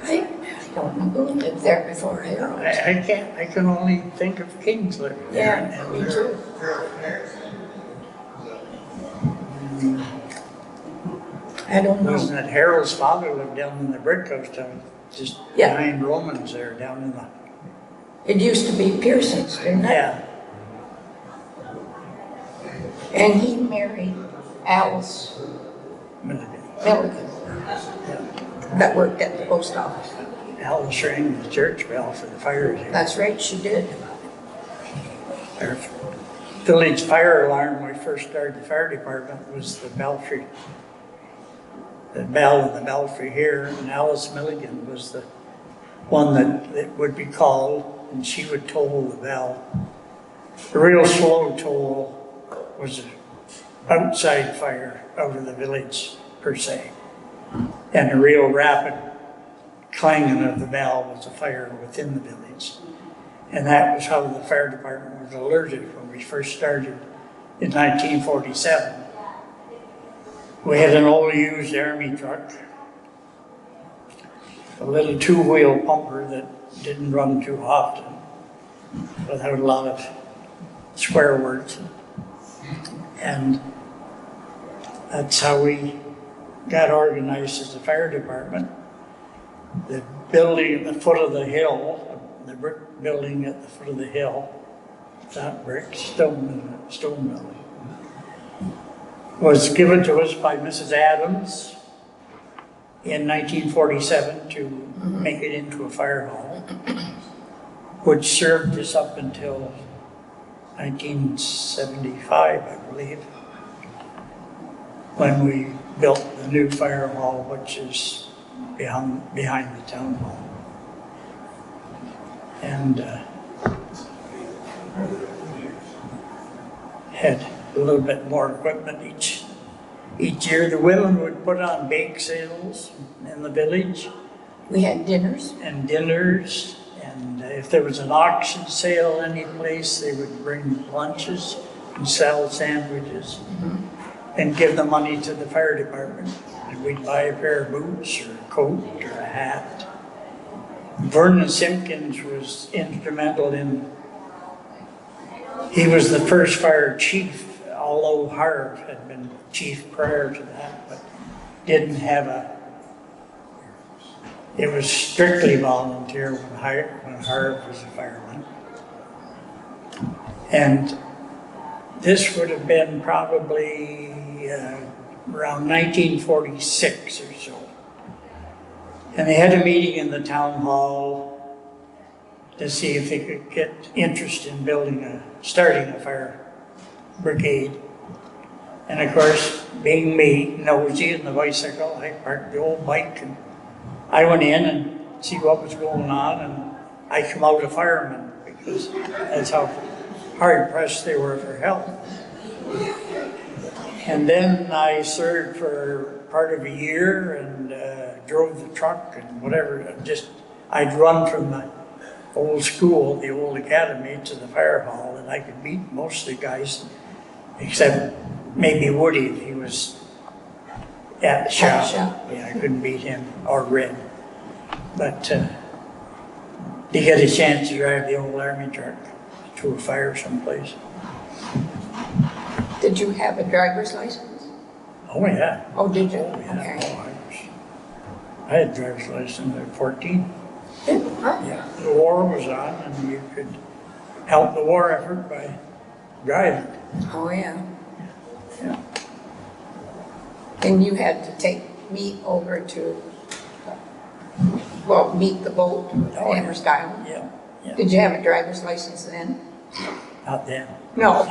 I don't know who lived there before Harold. I can only think of Kings living there. Yeah, me too. I don't know. Wasn't it Harold's father lived down in the brick house down, just Yeah. behind Romans there, down in the, It used to be Pearson's, didn't it? yeah. And he married Alice Milligan. Milligan that worked at the post office. Alice rang the church bell for the fires here. That's right, she did. Our village fire alarm, when we first started the fire department, was the belfry. The bell in the belfry here, and Alice Milligan was the one that would be called, and she would toll the bell. The real slow toll was outside fire out of the village per se. And a real rapid clanging of the bell was a fire within the village. And that was how the fire department was alerted when we first started in 1947. We had an old used army truck, a little two-wheel pumper that didn't run too often, without a lot of swear words. And that's how we got organized as a fire department. The building at the foot of the hill, the brick building at the foot of the hill, not brick, stone building, was given to us by Mrs. Adams in 1947 to make it into a fire hall, which served us up until 1975, I believe, when we built the new fire hall, which is behind the town hall. And had a little bit more equipment each year. The women would put on bake sales in the village. We had dinners. And dinners, and if there was an auction sale any place, they would bring lunches and sell sandwiches and give the money to the fire department. And we'd buy a pair of boots or a coat or a hat. Vernon Simpkins was instrumental in, he was the first fire chief, although Harv had been chief prior to that, but didn't have it was strictly volunteer when Harv was a fireman. And this would have been probably around 1946 or so. And they had a meeting in the town hall to see if they could get interest in starting a fire brigade. And of course, being me, nosy in the bicycle, I parked the old bike and I went in and see what was going on, and I come out a fireman because that's how hard pressed they were for help. And then I served for part of a year and drove the truck and whatever. I'd run from the old school, the old academy, to the fire hall, and I could beat most of the guys, except maybe Woody. He was at the shop. Yeah, I couldn't beat him, or Red. But to get a chance to drive the old army truck to a fire someplace. Did you have a driver's license? Oh, yeah. Oh, did you? Oh, yeah. Okay. Oh, I had a driver's license at 14. Huh? Yeah, the war was on, and you could help the war effort by driving. Oh, yeah. Yeah. And you had to take meat over to, meet the boat, Oh, yeah. Amherst Island. Yeah. Yeah. Did you have a driver's license then? Not then. No.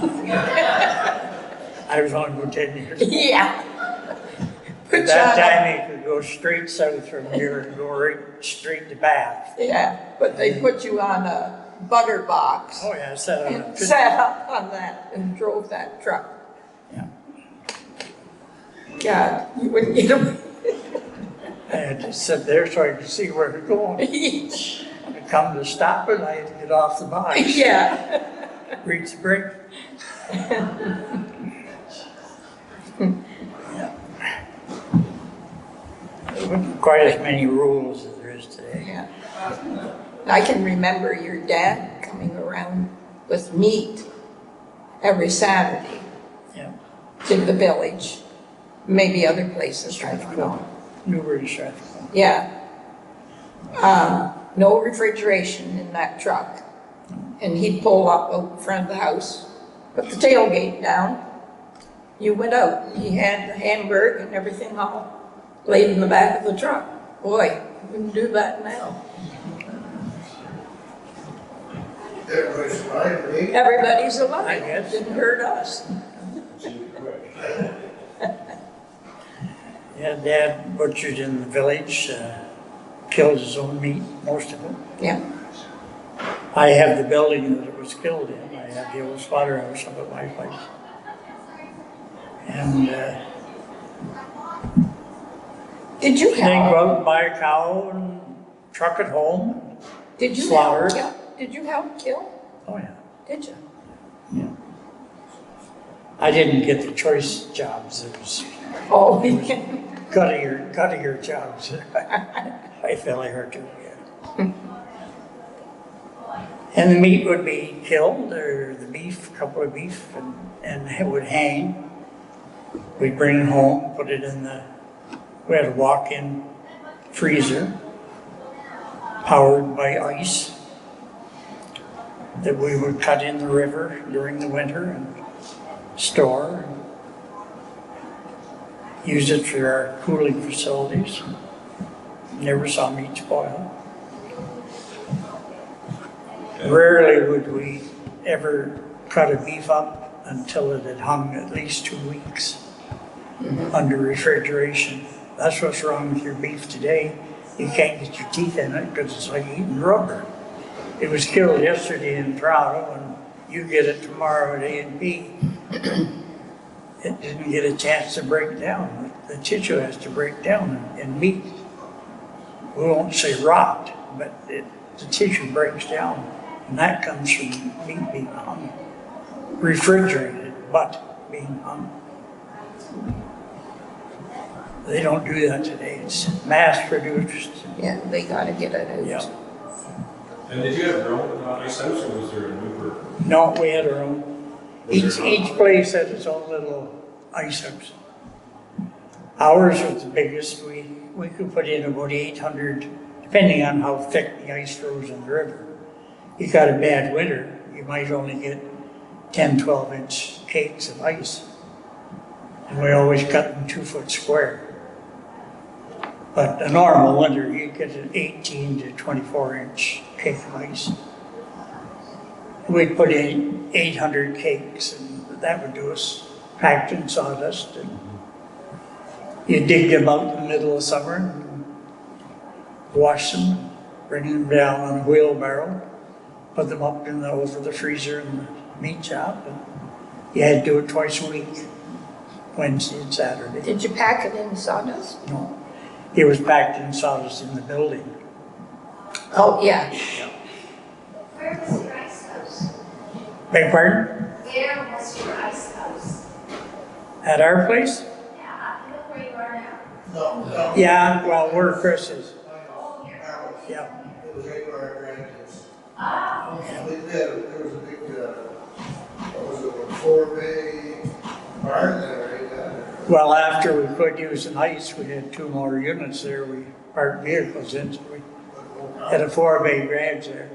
I was on for 10 years. Yeah. At that time, you could go straight south from here and go right straight to Bath. Yeah, but they put you on a butter box Oh, yeah, sat on and sat up on that and drove that truck. Yeah. God, you wouldn't get away. I had to sit there so I could see where it's going. When it come to stopping, I had to get off the box. Yeah. Reach the brake. There wasn't quite as many rules as there is today. Yeah. I can remember your dad coming around with meat every Saturday Yeah. to the village, maybe other places, I don't know. Newburgh Strathcona. Yeah. No refrigeration in that truck. And he'd pull up out front of the house, put the tailgate down. You went out. He had the hamburger and everything all laid in the back of the truck. Boy, wouldn't do that now. Everybody's alive, eh? Everybody's alive. I guess. Didn't hurt us. Yeah, Dad butchered in the village, killed his own meat, most of it. Yeah. I have the building that it was killed in. I have the old slaughterhouse up at my place. And Did you then help? go out and buy a cow and truck it home. Did you Slaughter. help? Did you help kill? Oh, yeah. Did you? I didn't get the choice jobs. It was Oh, guttier jobs. I fell hurt too, yeah. And the meat would be killed, or the beef, a couple of beef, and it would hang. We'd bring it home, put it in we had a walk-in freezer powered by ice that we would cut in the river during the winter and store. Use it for our cooling facilities. Never saw meat spoil. Rarely would we ever cut a beef up until it had hung at least 2 weeks under refrigeration. That's what's wrong with your beef today. You can't get your teeth in it because it's like eating rubber. It was killed yesterday in Toronto, and you get it tomorrow at A&P. It didn't get a chance to break down. The tissue has to break down in meat. We won't say rot, but the tissue breaks down, and that comes from meat being hung. Refrigerated, but being hung. They don't do that today. It's mass produced. yeah, they gotta get it out. Yeah. And did you have your own ice house, or was there a Newburgh? No, we had our own. Each place had its own little ice house. Ours was the biggest. We could put in about 800, depending on how thick the ice froze in the river. You got a bad winter, you might only get 10, 12-inch cakes of ice. And we always cut them 2 foot square. But a normal winter, you get an 18 to 24-inch cake of ice. We'd put in 800 cakes, and that would do us, packed in sawdust. And you dig them out in the middle of summer, and wash them, bring them down on a wheelbarrow, put them up over the freezer in the meat shop, and you had to do it twice a week, Wednesday and Saturday. Did you pack it in sawdust? No, it was packed in sawdust in the building. Oh, yeah. Where was your ice house? Beg pardon? Where was your ice house? At our place? Yeah, I look where you are now. No. Yeah, well, where Chris is. Oh, here. Yeah. It was right where our grandkids. Ah, There was a big, what was it, a 4-bay barn there, right there. Well, after we quit using ice, we had 2 more units there. We parked vehicles in, so we had a 4-bay garage there.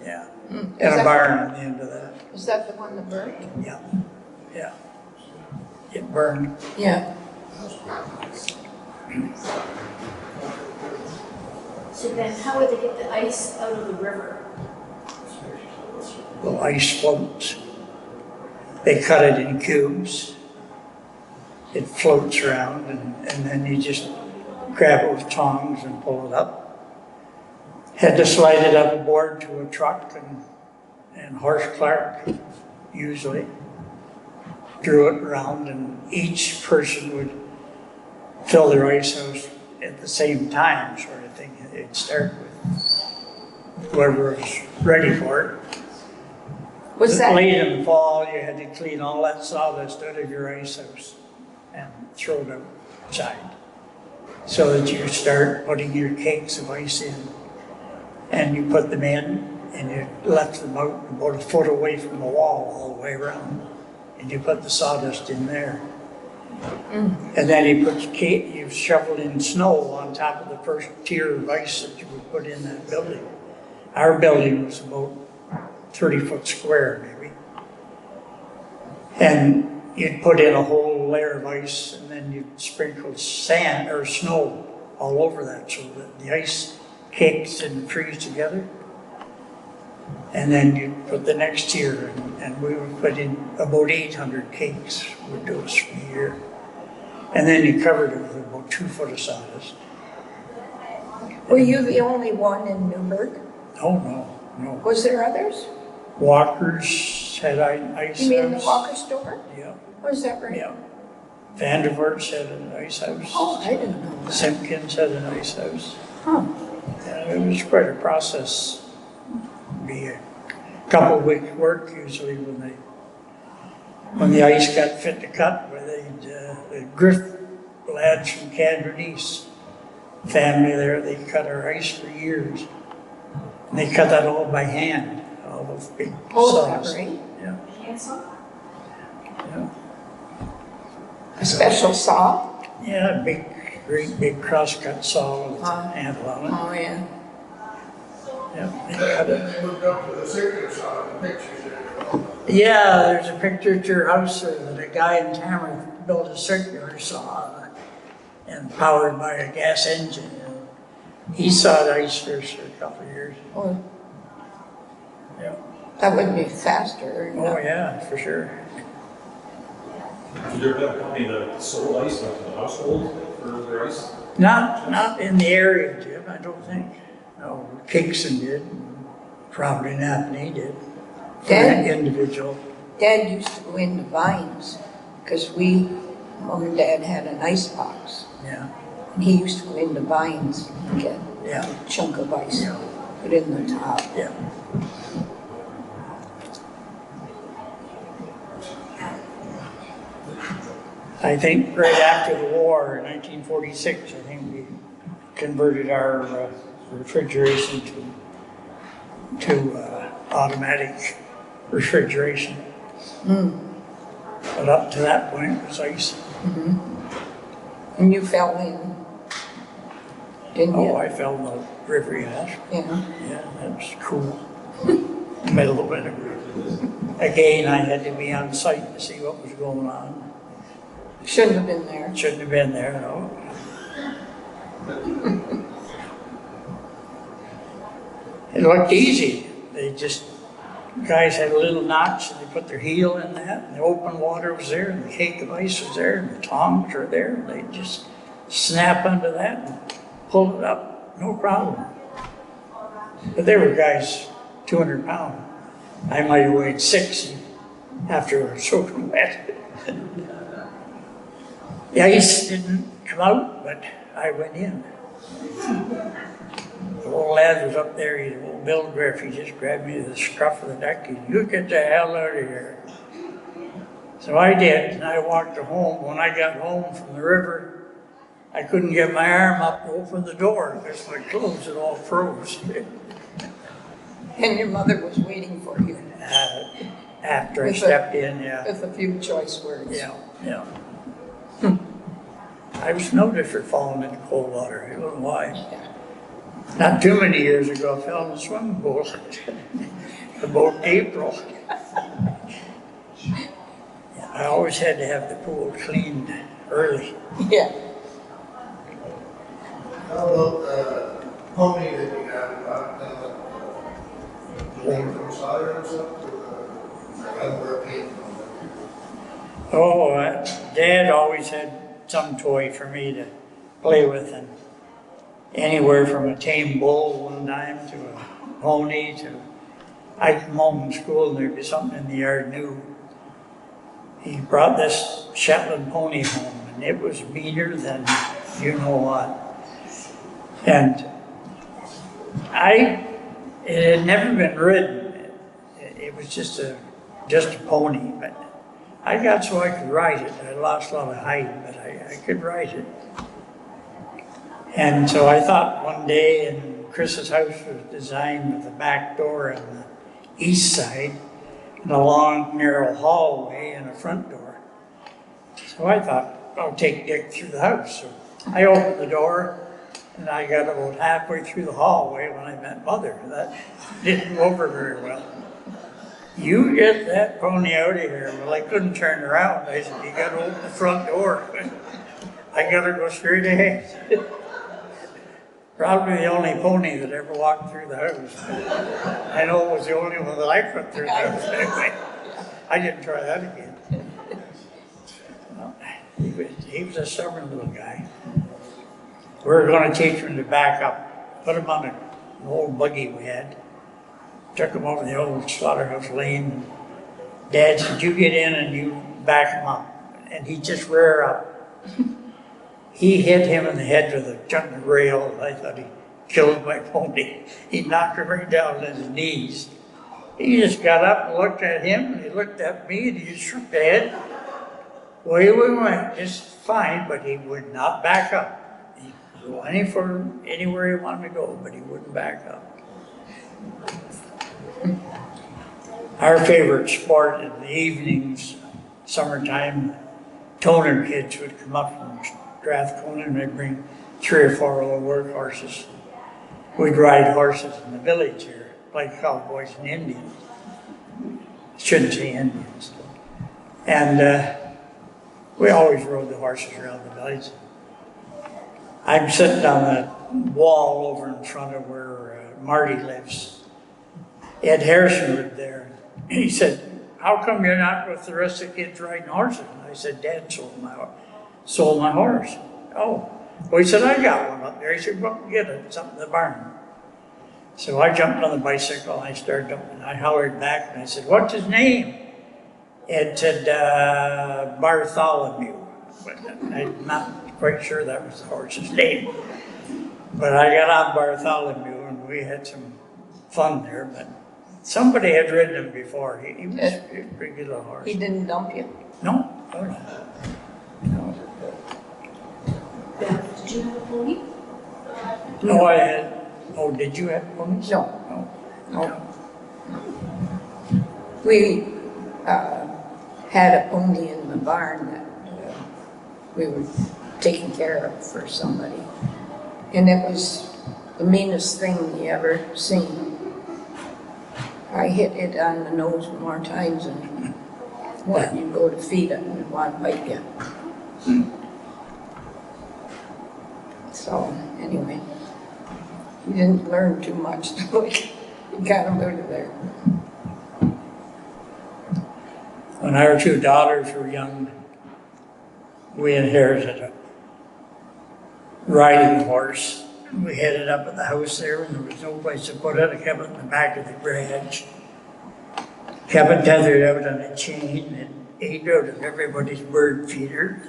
Yeah. And a barn at the end of that. Is that the one that burned? Yeah. Yeah. It burned. Yeah. So then how would they get the ice out of the river? Well, ice floats. They cut it in cubes. It floats around, and then you just grab it with tongs and pull it up. Had to slide it up aboard to a truck and horse cart, usually. Drew it around, and each person would fill their ice house at the same time, sort of thing. It'd start with whoever was ready for it. Was that, Late in the fall, you had to clean all that sawdust out of your ice house and throw it outside, so that you start putting your cakes of ice in. And you put them in, and you left them out about a foot away from the wall all the way around. And you put the sawdust in there. And then you shoveled in snow on top of the first tier of ice that you would put in that building. Our building was about 30 foot square, maybe. And you'd put in a whole layer of ice, and then you'd sprinkle sand or snow all over that, so that the ice cakes didn't freeze together. And then you'd put the next tier, and we would put in about 800 cakes would do us for a year. And then you covered it with about 2 foot of sawdust. were you the only one in Newburgh? Oh, no, no. Was there others? Walkers had ice. You mean the house. Walker store? Yeah, Was that right? yeah. Vandervoorts had a nice house. Oh, I didn't know that. Simpkins had a nice house. Huh. Yeah, it was quite a process. Be a couple of weeks work usually when the ice got fit to cut, where the Griff lads from Cadron East family there, they cut our ice for years. And they cut that all by hand, all those big Oh, is that saws. right? Yeah, Handsome? yeah. A special saw? Yeah, great big crosscut saw with a Uh, handle on it. Oh, yeah. Yeah, they cut it. Then they moved up to the sickness on the pictures there. Yeah, there's a picture at your house that a guy in Tamworth built a circular saw and powered by a gas engine. He sawed ice fish for a couple of years. Oh, Yeah. that would be faster. Oh, yeah, for sure. Has there been a company that sold ice like to the household for their ice? Not in the area, Jim, I don't think. No, Kingston did, probably Napanee did. For Dan? an individual. Dad used to go into Vines because Mom and Dad had an ice box. Yeah, And he used to go into Vines and get yeah, a chunk of ice, Yeah. put in the top. yeah. I think right after the war in 1946, I think we converted our refrigeration to automatic refrigeration. But up to that point, it was ice. And you fell in, didn't you? Oh, I fell in the river, yes. Yeah. Yeah, that was cool. Middle of winter. Again, I had to be on site to see what was going on. Shouldn't have been there. Shouldn't have been there, no. It looked easy. Guys had a little notch and they put their heel in that, and the open water was there, and the cake of ice was there, and the tongs were there, and they just snap under that and pull it up, no problem. But there were guys 200 pounds. I might have weighed 60 after I was soaking wet. The ice didn't come out, but I went in. The old lad was up there, he's old Bill Griff, he just grabbed me to the scruff of the neck, he said, "You get the hell out of here." So I did, and I walked home. When I got home from the river, I couldn't get my arm up to open the door because my clothes had all froze. And your mother was waiting for you After I stepped in, yeah. with a few choice words. Yeah, yeah. I was noted for falling into cold water, I don't know why. Not too many years ago, I fell in the swimming pool. About April. I always had to have the pool cleaned early. Yeah. How about the pony that you have, lane from Sawyer or something, I remember a paint on it. Oh, Dad always had some toy for me to play with, and anywhere from a tame bull one time to a pony to, I'd come home from school and there'd be something in the yard new. He brought this Shetland pony home, and it was meaner than you know what. And it had never been ridden. It was just a pony, but I got so I could ride it. I lost a lot of height, but I could ride it. And so I thought one day, and Chris's house was designed with a back door on the east side, and a long, narrow hallway and a front door. So I thought, I'll take Dick through the house. So I opened the door, and I got about halfway through the hallway when I met Mother. That didn't go over very well. "You get that pony out of here." Well, I couldn't turn around. I said, "You gotta open the front door." I gotta go straight ahead. Probably the only pony that ever walked through the house. I know it was the only one that I put through the house anyway. I didn't try that again. Well, he was a stubborn little guy. We were going to teach him to back up, put him on an old buggy we had, took him over the old slaughterhouse lane. Dad said, "You get in and you back him up." and he just rear up. He hit him in the head with a junk rail, and I thought he killed my pony. He knocked him right down on his knees. He just got up and looked at him, and he looked at me, and he just shook the head. Away we went, just fine, but he would not back up. He could go anywhere he wanted to go, but he wouldn't back up. Our favorite sport in the evenings, summertime, Toner kids would come up from Strathcona and they'd bring 3 or 4 little work horses. We'd ride horses in the village here, like cowboys and Indians. Shouldn't say Indians. And we always rode the horses around the village. I'm sitting on the wall over in front of where Marty lives. Ed Harrison lived there. He said, how come you're not with the rest of the kids riding horses? And I said, Dad sold my horse. Oh. Well, he said, I got one up there. He said, well, get it. It's up in the barn. So I jumped on the bicycle and I started jumping. I hollered back and I said, what's his name? Ed said, Bartholomew. But I'm not quite sure that was the horse's name. But I got on Bartholomew and we had some fun there. But somebody had ridden him before. He was a pretty good little horse. He didn't dump you? No. Oh, no. Bev, did you have a pony? No, I had. Oh, did you have ponies? No. No. We had a pony in the barn that we were taking care of for somebody. And it was the meanest thing you ever seen. I hit it on the nose more times than what you go to feed it and it want to bite you. So anyway, he didn't learn too much. He got him out of there. When our 2 daughters were young, we inherited a riding horse. We had it up at the house there and there was no place to put it. I kept it in the back of the garage. Kept it tethered out on a chain and ate out of everybody's bird feeder.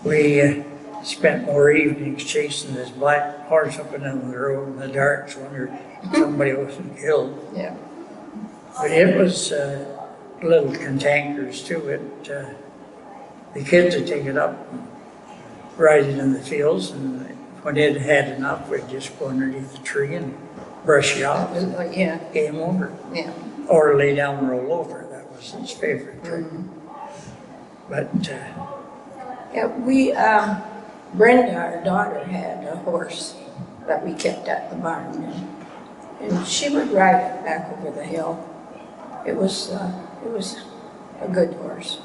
We spent more evenings chasing this black horse up and down the road in the dark, so wondered if somebody wasn't killed. Yeah. But it was little cantankers too. The kids would take it up and ride it in the fields, and when it had enough, we'd just go underneath the tree and brush it off. Yeah. Game over. Yeah. Or lay down and roll over. That was his favorite trick. But Yeah, we, Brenda, our daughter, had a horse that we kept at the barn, and she would ride it back over the hill. It was a good horse.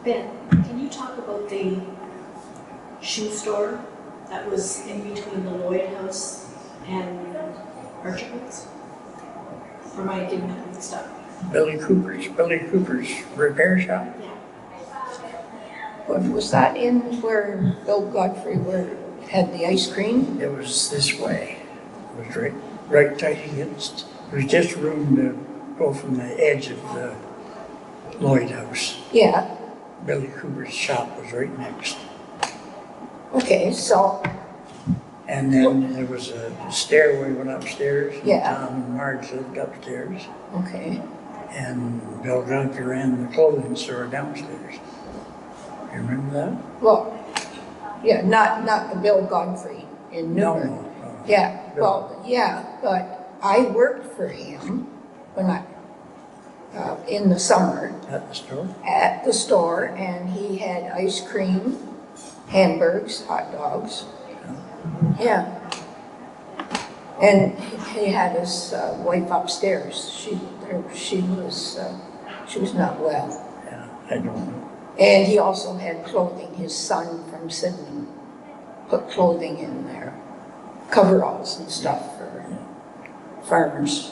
Ben, can you talk about the shoe store that was in between the Lloyd House and Archibald's? Or am I getting that mixed up? Billy Cooper's repair shop. But was that in where Bill Godfrey had the ice cream? It was this way. It was right tight against. It was just room to go from the edge of the Lloyd House. Yeah. Billy Cooper's shop was right next. Okay, so. And then there was a stairway went upstairs. Yeah. Tom and Marge lived upstairs. Okay. And Bill Godfrey ran the clothing store downstairs. You remember that? Well, yeah, not the Bill Godfrey in Newburgh. No. Yeah, well, yeah, but I worked for him when in the summer. At the store? At the store, and he had ice cream, hamburgers, hot dogs. Yeah. And he had his wife upstairs. She was not well. Yeah, I don't know. And he also had clothing. His son from Sydney put clothing in there, coveralls and stuff for farmers.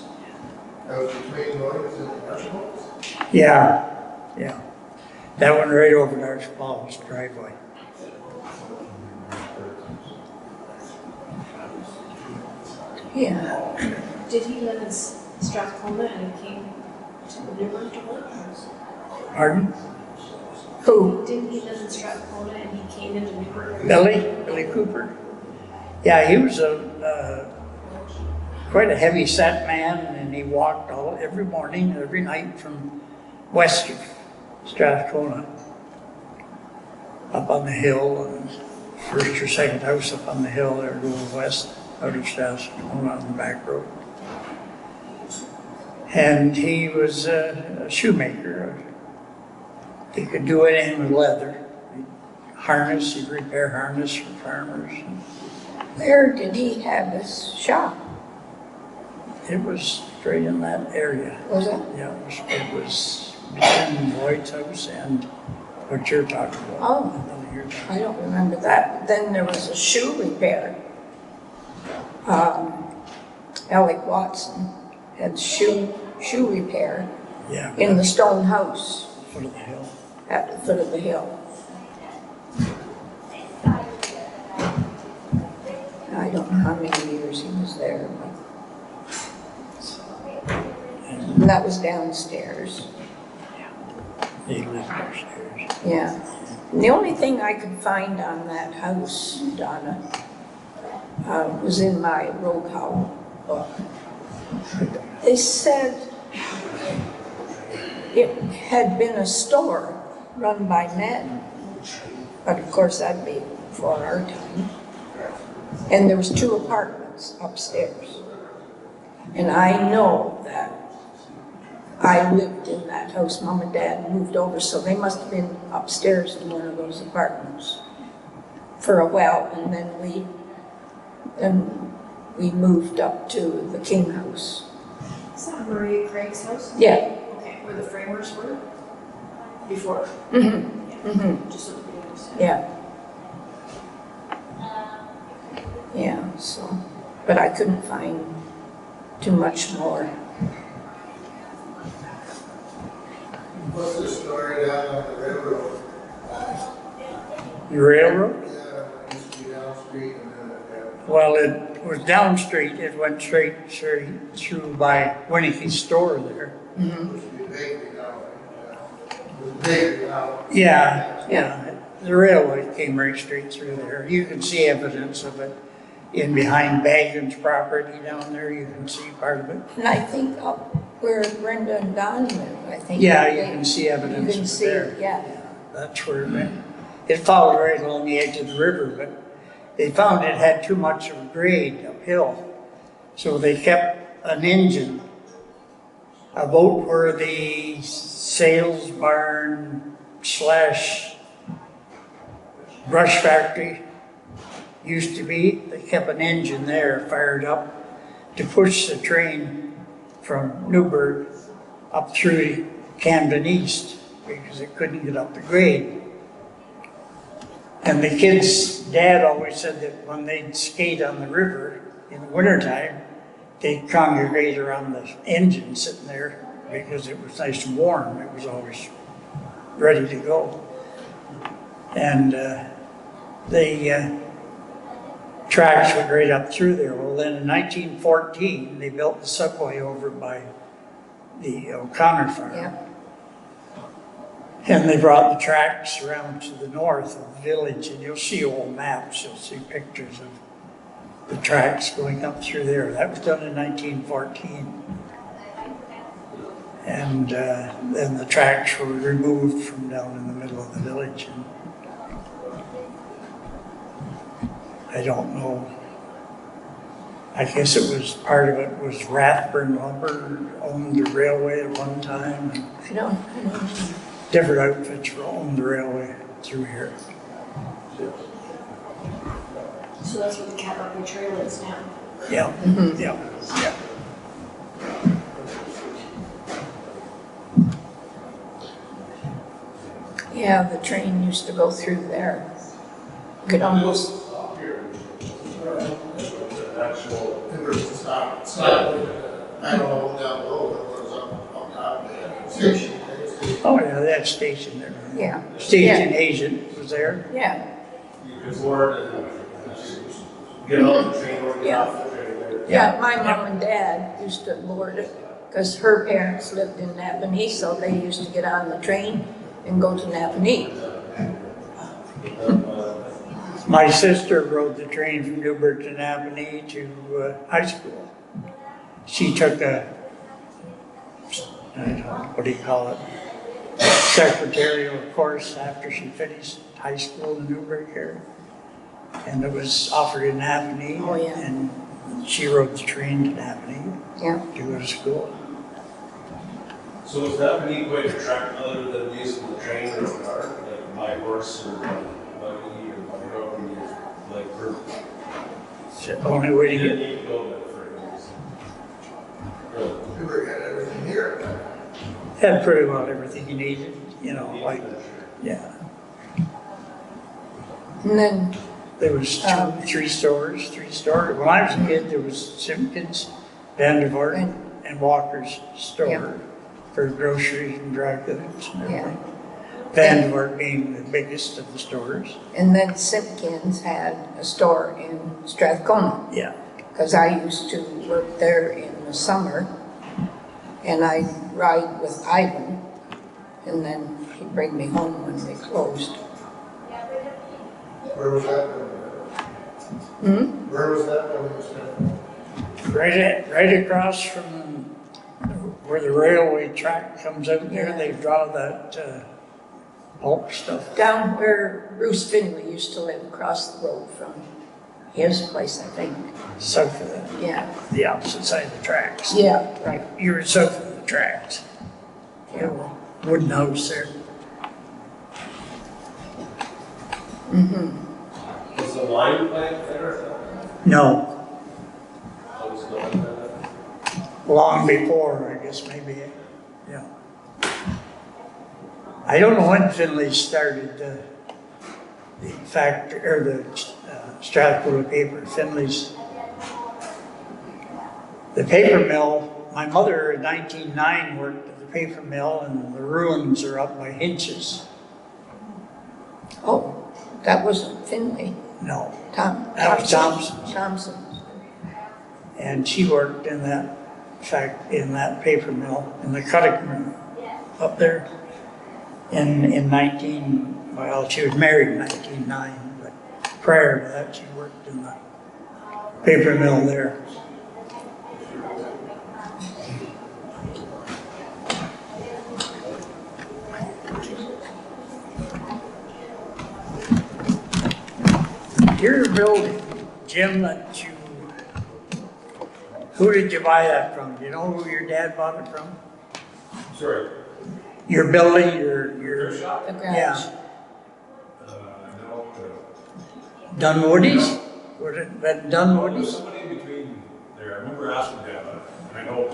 That was between Lloyd's and Archibald's? Yeah. That went right over to Archibald's driveway. Yeah. Did he let his Strathcona and came to Newburgh to work? Pardon? Who? Didn't he live in Strathcona and he came into Newburgh? Billy Cooper? Yeah, he was quite a heavy set man, and he walked every morning, every night from west of Strathcona up on the hill, and first or second house up on the hill there going west out of Strathcona on the back road. And he was a shoemaker. He could do anything with leather. He'd repair harness for farmers. Where did he have his shop? It was straight in that area. Was it? Yeah, it was between Lloyd's house and what you're talking about. Oh. I don't remember that. Then there was a shoe repair. Alec Watson had shoe repair Yeah. in the stone house Foot of the hill. at the foot of the hill. I don't know how many years he was there, and that was downstairs. He lived upstairs. Yeah. And the only thing I could find on that house, Donna, was in my Rogue Howl book. They said it had been a store run by men, but of course that'd be before our time. And there was 2 apartments upstairs. And I know that I lived in that house. Mom and Dad moved over, so they must have been upstairs in one of those apartments for a while, and then we moved up to the King house. Is that Maria Craig's house? Yeah. Okay, where the framers were? Before? Mm-hmm. Mm-hmm. Just so that we understand. Yeah. Yeah, so, but I couldn't find too much more. What's the story down on the railroad? The railroad? Yeah, it used to be down street and then Well, it was down street. It went straight through by Winnicke's store there. it used to be a bakery down there. It was a bakery down. Yeah. The railway came right straight through there. You can see evidence of it in behind Bagan's property down there. You can see part of it. And I think up where Brenda and Don live, I think. Yeah, you can see evidence You can of it see there. it, yeah. That's where it went. It followed right along the edge of the river, but they found it had too much of a grade uphill. So they kept an engine about where the sales barn / brush factory used to be. They kept an engine there fired up to push the train from Newburgh up through Camden East because it couldn't get up the grade. And the kids' dad always said that when they'd skate on the river in the wintertime, they'd congregate around the engine sitting there because it was nice and warm. It was always ready to go. And the tracks went right up through there. Well, then in 1914, they built the subway over by the O'Connor farm. Yeah. And they brought the tracks around to the north of the village, and you'll see old maps, you'll see pictures of the tracks going up through there. That was done in 1914. And then the tracks were removed from down in the middle of the village. And I don't know. I guess it was part of it was Rathburn Lumber owned the railway at one time. And I don't know. different outfits owned the railway through here. So that's where the Catbury Trail is now. Yeah, Mhm. yeah. Yeah, the train used to go through there. You could almost, Actual, it was stop, I don't know, down below, it was up top there. Station. Oh, yeah, that station there. yeah. Station agent was there. Yeah, You could board and get on the train or get Yeah. off the train there. yeah, my mom and dad used to board it because her parents lived in Napanee, so they used to get on the train and go to Napanee. My sister rode the train from Newburgh to Napanee to high school. She took a, I don't know, what do you call it, secretarial course after she finished high school in Newburgh here. And it was offered in Napanee. Oh, yeah. And she rode the train to Napanee Yeah. to go to school. So is that any way to track other than using the train or a car, like by horse or by buggy or by road, like for? It's the only way to You get. didn't need to go that for a reason. Really? Newburgh had everything here. Had pretty well everything you needed, you know, like, yeah. And then, There was three stores. When I was a kid, there was Simpkins, Vandervoort, and Walker's store Yeah. for groceries and dry goods and Yeah. everything. Vandervoort being the biggest of the stores. and then Simpkins had a store in Strathcona, Yeah. because I used to work there in the summer, and I'd ride with Ivan, and then he'd bring me home when they closed. Where was that? Where was that when it was Right across from where the railway track comes out there, they draw that pulp stuff. Down where Bruce Finley used to live, across the road from his place, I think. South of the opposite side of the tracks. Yeah, right. You were south of the tracks. Yeah. Wooden house there. Was the wine plant there? No, I was going there. long before, I guess, maybe, yeah. I don't know when Finley started the factory, or the Strathcona paper. Finley's, the paper mill, my mother in 1909 worked at the paper mill, and the ruins are up by Hinch's. Oh, that wasn't Finley. No, That was Thompson. Thompson. And she worked in that paper mill, in the cutting room up there well, she was married in 1909, but prior to that, she worked in the paper mill there. Your building, Jim, who did you buy that from? Do you know who your dad bought it from? Sorry. Your building, your, Your shop? The garage. yeah, No. Dunwoody's? Was it that There's Dunwoody's? somebody in between there. I remember asking Dad, and I know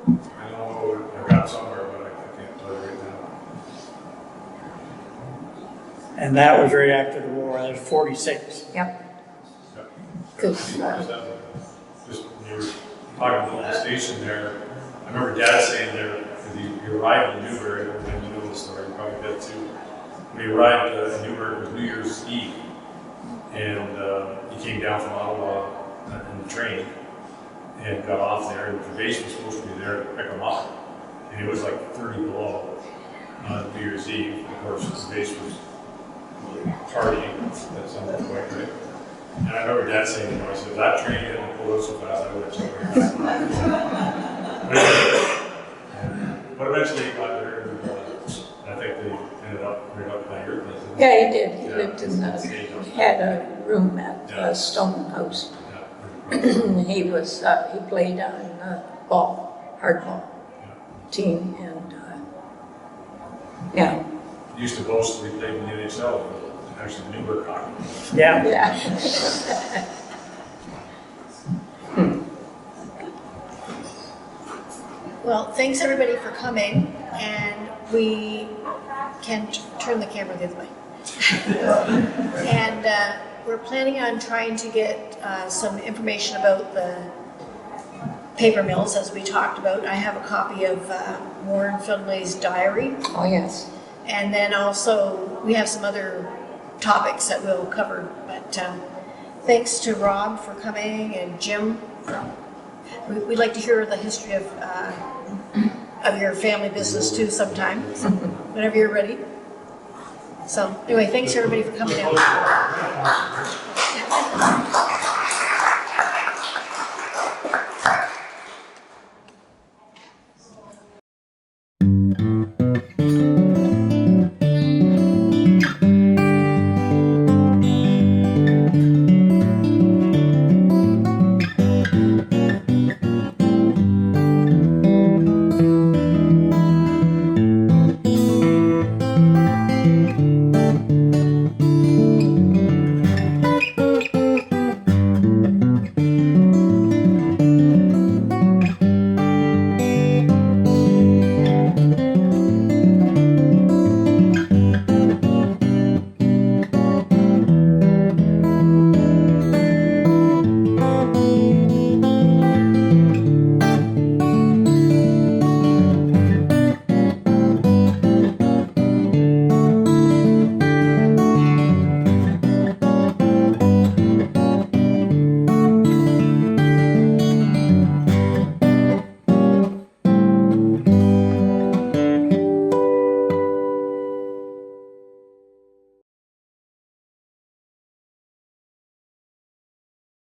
I got somewhere, but I can't tell you right now. And that was right after the war, that was 46. Yep. Yeah. Because Just when you were talking about the station there, I remember Dad saying there, because he arrived in Newburgh, and you know the story, you probably did too. When he arrived in Newburgh, it was New Year's Eve, and he came down from Ottawa in the train and got off there, and the base was supposed to be there to pick him up, and it was like 30 below on New Year's Eve. Of course, the base was partying at some point, right? And I remember Dad saying, I said, if that train hadn't pulled out so fast, I would have took it. But eventually he got there, and I think they ended up right up by your place. yeah, he did. He Yeah. lived in he had a room at Stone House. Yeah. He played on hardball team, and yeah. He used to boast that he played in the NHL, actually the Newburgh hockey. Yeah. Yeah. Well, thanks everybody for coming, and we can turn the camera the other way. And we're planning on trying to get some information about the paper mills, as we talked about. I have a copy of Warren Finley's diary, Oh, yes. and then also we have some other topics that we'll cover. But thanks to Rob for coming, and Jim for We'd like to hear the history of your family business too sometime, whenever you're ready. So anyway, thanks everybody for coming out.